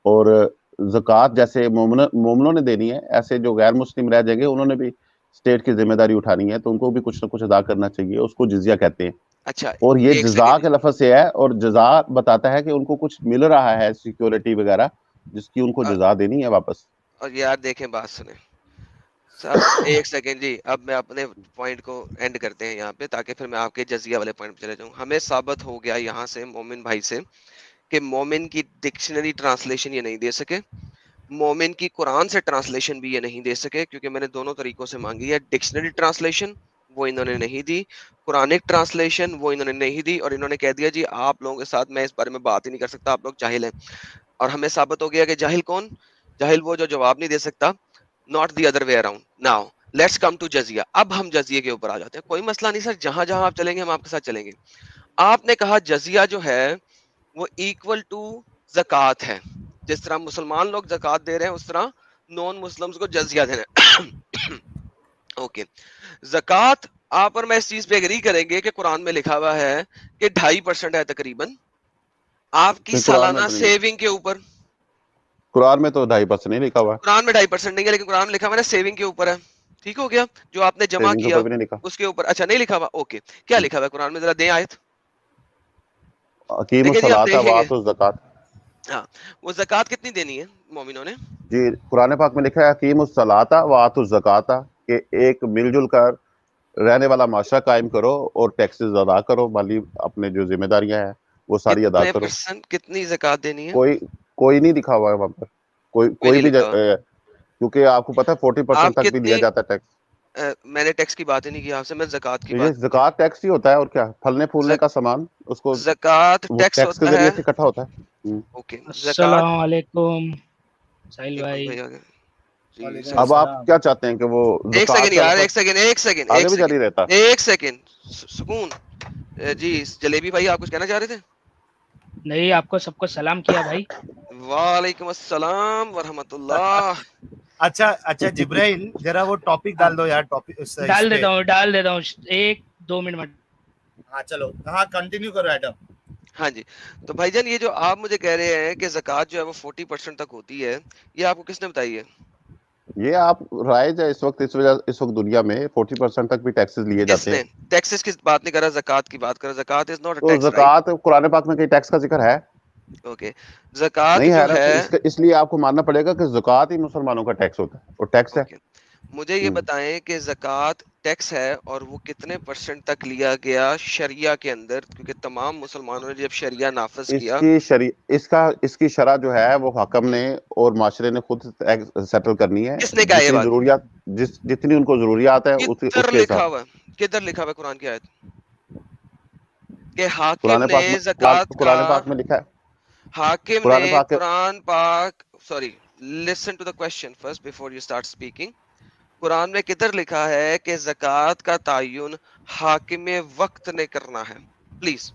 اور زکوٰۃ جیسے مومنوں نے دینی ہے، ایسے جو غیر مسلم رہ جائیں گے انہوں نے بھی اسٹیٹ کی ذمہ داری اٹھانی ہے تو ان کو بھی کچھ نہ کچھ ادا کرنا چاہیے, اس کو جزیہ کہتے ہیں. اچھا اور یہ ایک جزا سیکنڈ کے لفظ سے ہے, اور جزا بتاتا ہے کہ ان کو کچھ مل رہا ہے سیکیورٹی وغیرہ جس کی ان کو جزا دینی ہے واپس. اور یار دیکھیں بات سنیں صاحب, ایک سیکنڈ جی, اب میں اپنے پوائنٹ کو اینڈ کرتے ہیں یہاں پہ تاکہ پھر میں آپ کے جزیہ والے پوائنٹ پہ چلے جاؤں. ہمیں ثابت ہو گیا یہاں سے مومن بھائی سے کہ مومن کی ڈکشنری ٹرانسلیشن یہ نہیں دے سکے, مومن کی قرآن سے ٹرانسلیشن بھی یہ نہیں دے سکے, کیونکہ میں نے دونوں طریقوں سے مانگی ہے. ڈکشنری ٹرانسلیشن وہ انہوں نے نہیں دی, قرآنک ٹرانسلیشن وہ انہوں نے نہیں دی, اور انہوں نے کہہ دیا جی آپ لوگوں کے ساتھ میں اس بارے میں بات ہی نہیں کر سکتا, آپ لوگ جاہل ہیں. اور ہمیں ثابت ہو گیا کہ جاہل کون؟ جاہل وہ جو جواب نہیں دے سکتا, not the other way around. Now let's come to جزیہ. اب ہم جزیے کے اوپر آ جاتے ہیں. کوئی مسئلہ نہیں سر, جہاں جہاں آپ چلیں گے ہم آپ کے ساتھ چلیں گے. آپ نے کہا جزیہ جو ہے وہ ایکول ٹو زکوٰۃ ہے, جس طرح مسلمان لوگ زکوٰۃ دے رہے ہیں اس طرح نان مسلمز کو جزیہ دینا ہے. اوکے, زکوٰۃ آپ اور میں اس چیز پہ اگری کریں گے کہ قرآن میں لکھا ہوا ہے کہ 2.5% ہے تقریباً آپ کی سالانہ سیونگ کے اوپر. قرآن میں تو 2.5% نہیں لکھا ہوا ہے. قرآن میں 2.5% نہیں ہے, لیکن قرآن میں لکھا ہوا ہے سیونگ کے اوپر ہے. ٹھیک ہو گیا, جو آپ نے جمع کیا اس کے اوپر. اچھا نہیں لکھا ہوا, اوکے کیا لکھا ہوا ہے قرآن میں, ذرا دیں آیت. اقیموا الصلاۃ وآتوا الزکاۃ. ہاں, وہ زکوٰۃ کتنی دینی ہے مومنوں نے؟ جی قرآن پاک میں لکھا ہے اقیموا الصلاۃ وآتوا الزکاۃ, کہ ایک مل جل کر رہنے والا معاشرہ قائم کرو اور ٹیکسز ادا کرو, مالی اپنے جو ذمہ داریاں ہیں وہ ساری ادا کرو. کتنی زکوٰۃ دینی ہے؟ کوئی نہیں لکھا ہوا ہے وہاں پر, کوئی بھی, کیونکہ آپ کو پتا ہے 40% تک بھی لیا جاتا ہے ٹیکس. میں نے ٹیکس کی بات ہی نہیں کی آپ سے, میں زکوٰۃ کی بات. زکوٰۃ ٹیکس ہی ہوتا ہے, اور کیا پھلنے پھولنے کا سامان اس کو زکوٰۃ ٹیکس ٹیکس کے ذریعے سے اکٹھا ہوتا ہے. اوکے, السلام علیکم ساحل بھائی. اب آپ کیا چاہتے ہیں کہ وہ ایک سیکنڈ یار, ایک سیکنڈ سکون. جی جلیبی بھائی آپ کچھ کہنا چاہ رہے تھے؟ نہیں, آپ کو سب کو سلام کیا بھائی. وعلیکم السلام ورحمۃ اللہ. اچھا جبرائیل ذرا وہ ٹاپک ڈال دو یار. ٹاپک ڈال دیتا ہوں 1-2 منٹ. ہاں چلو, ہاں کنٹینیو کرو ایڈم. ہاں جی, تو بھائی جان یہ جو آپ مجھے کہہ رہے ہیں کہ زکوٰۃ جو ہے وہ 40% تک ہوتی ہے, یہ آپ کو کس نے بتائی ہے؟ یہ آپ رائج ہے اس وقت دنیا میں 40% تک بھی ٹیکسز لیے جاتے ہیں. ٹیکسز کی بات نہیں کر رہا, زکوٰۃ کی بات کر رہا. زکوٰۃ از ناٹ اے ٹیکس. زکوٰۃ قرآن پاک میں کہیں ٹیکس کا ذکر ہے؟ اوکے, زکوٰۃ نہیں جو ہے اس لیے آپ کو ماننا پڑے گا کہ زکوٰۃ ہی مسلمانوں کا ٹیکس ہوتا ہے, اور ٹیکس ہے. مجھے یہ بتائیں کہ زکوٰۃ ٹیکس ہے اور وہ کتنے % تک لیا گیا شریعہ کے اندر, کیونکہ تمام مسلمانوں نے جب شریعہ نافذ کیا اس کی شرح جو ہے وہ حاکم نے اور معاشرے نے خود سیٹل کرنی ہے. کس نے کہا یہ بات؟ ضروریات جتنی ان کو ضروریات ہے کدھر لکھا ہوا قرآن کی آیت کہ حاکم نے زکوٰۃ قرآن پاک میں لکھا ہے. حاکم نے قرآن پاک sorry listen to the question first before you start speaking. قرآن میں کدھر لکھا ہے کہ زکوٰۃ کا تعین حاکم وقت نے کرنا ہے؟ پلیز.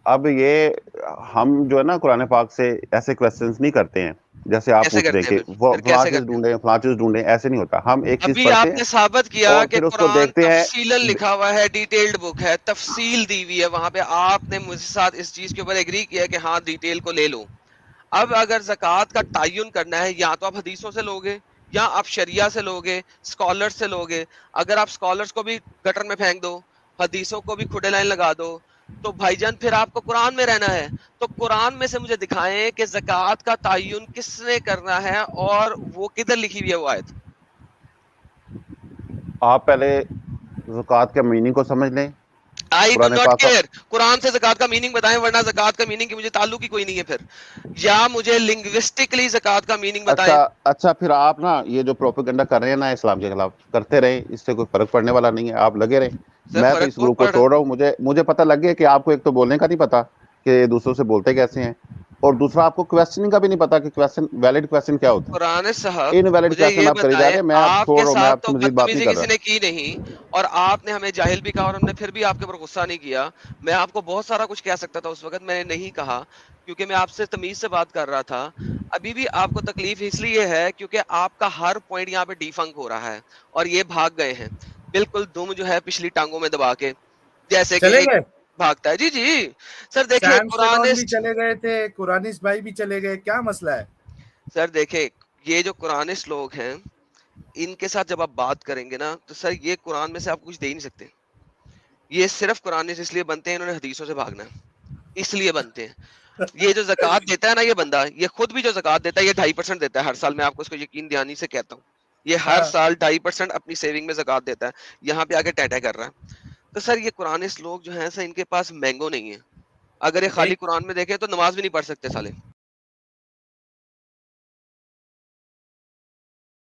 اب یہ ہم جو ہے نا قرآن پاک سے ایسے کویسچنز نہیں کرتے ہیں جیسے آپ پوچھ رہے کہ فلاں چیز ڈھونڈیں, ایسے نہیں ہوتا. ہم ایک چیز ابھی آپ نے ثابت کیا کہ قرآن تفصیلاً لکھا ہوا ہے, ڈیٹیلڈ بک ہے, تفصیل دی ہوئی ہے, وہاں پہ آپ نے مجھ ساتھ اس چیز کے اوپر ایگری کیا کہ ہاں ڈیٹیل کو لے لو. اب اگر زکوٰۃ کا تعین کرنا ہے, یا تو آپ حدیثوں سے لوگے یا آپ شریعہ سے لوگے, اسکالر سے لوگے. اگر آپ اسکالرس کو بھی گٹر میں پھینک دو, حدیثوں کو بھی کھڈے لائن لگا دو, تو بھائی جان پھر آپ کو قرآن میں رہنا ہے. تو قرآن میں سے مجھے دکھائیں کہ زکوٰۃ کا تعین کس نے کرنا ہے اور وہ کدھر لکھی ہوئی ہے وہ آیت. آپ پہلے زکوٰۃ کے میننگ کو سمجھ لیں. I do not care. قرآن سے زکوٰۃ کا میننگ بتائیں, ورنہ زکوٰۃ کا میننگ کی مجھے تعلق ہی کوئی نہیں ہے پھر. یا مجھے لنگوسٹکلی زکوٰۃ کا میننگ بتائیں. اچھا پھر آپ نا یہ جو پروپیگنڈا کر رہے ہیں نا اسلام کے خلاف, کرتے رہیں, اس سے کوئی فرق پڑنے والا نہیں ہے. آپ لگے رہیں. میں تو اس گروپ کو چھوڑ رہا ہوں. مجھے پتہ لگ گیا کہ آپ کو ایک تو بولنے کا نہیں پتا کہ دوسروں سے بولتے کیسے ہیں, اور دوسرا آپ کو کویسچننگ کا بھی نہیں پتا کہ ویلڈ کویسچن کیا ہوتا ہے. قرآن صاحب ان ویلڈ کویسچن آپ کرے جا رہے ہیں. میں آپ چھوڑ رہا ہوں, میں آپ سے مزید بات نہیں کر رہا. کسی نے کی نہیں, اور آپ نے ہمیں جاہل بھی کہا, اور ہم نے پھر بھی آپ کے اوپر غصہ نہیں کیا. میں آپ کو بہت سارا کچھ کہہ سکتا تھا اس وقت, میں نے نہیں کہا کیونکہ میں آپ سے تمیز سے بات کر رہا تھا. ابھی بھی آپ کو تکلیف اس لیے ہے کیونکہ آپ کا ہر پوائنٹ یہاں پہ ڈیفنک ہو رہا ہے, اور یہ بھاگ گئے ہیں بالکل دم جو ہے پچھلی ٹانگوں میں دبا کے, جیسے کہ بھاگتا ہے. جی سر دیکھیں, قرآنسٹ چلے گئے تھے, قرآنسٹ بھائی بھی چلے گئے, کیا مسئلہ ہے سر؟ دیکھیں یہ جو قرآنسٹ لوگ ہیں ان کے ساتھ جب آپ بات کریں گے نا تو سر یہ قرآن میں سے آپ کچھ دے ہی نہیں سکتے. یہ صرف قرآن سے اس لیے بنتے ہیں، انہوں نے حدیثوں سے بھاگنا ہے اس لیے بنتے ہیں. یہ جو زکوٰۃ دیتا ہے نا یہ بندہ، یہ خود بھی جو زکوٰۃ دیتا ہے یہ 2.5% دیتا ہے ہر سال. میں آپ کو اس کو یقین دہانی سے کہتا ہوں، یہ ہر سال 2.5% اپنی سیونگ میں زکوٰۃ دیتا ہے. یہاں پہ آ کے ٹیٹا کر رہا ہے. تو سر یہ قرآنسٹ لوگ جو ہیں سر ان کے پاس مینگو نہیں ہے. اگر یہ خالی قرآن میں دیکھیں تو نماز بھی نہیں پڑھ سکتے سالے.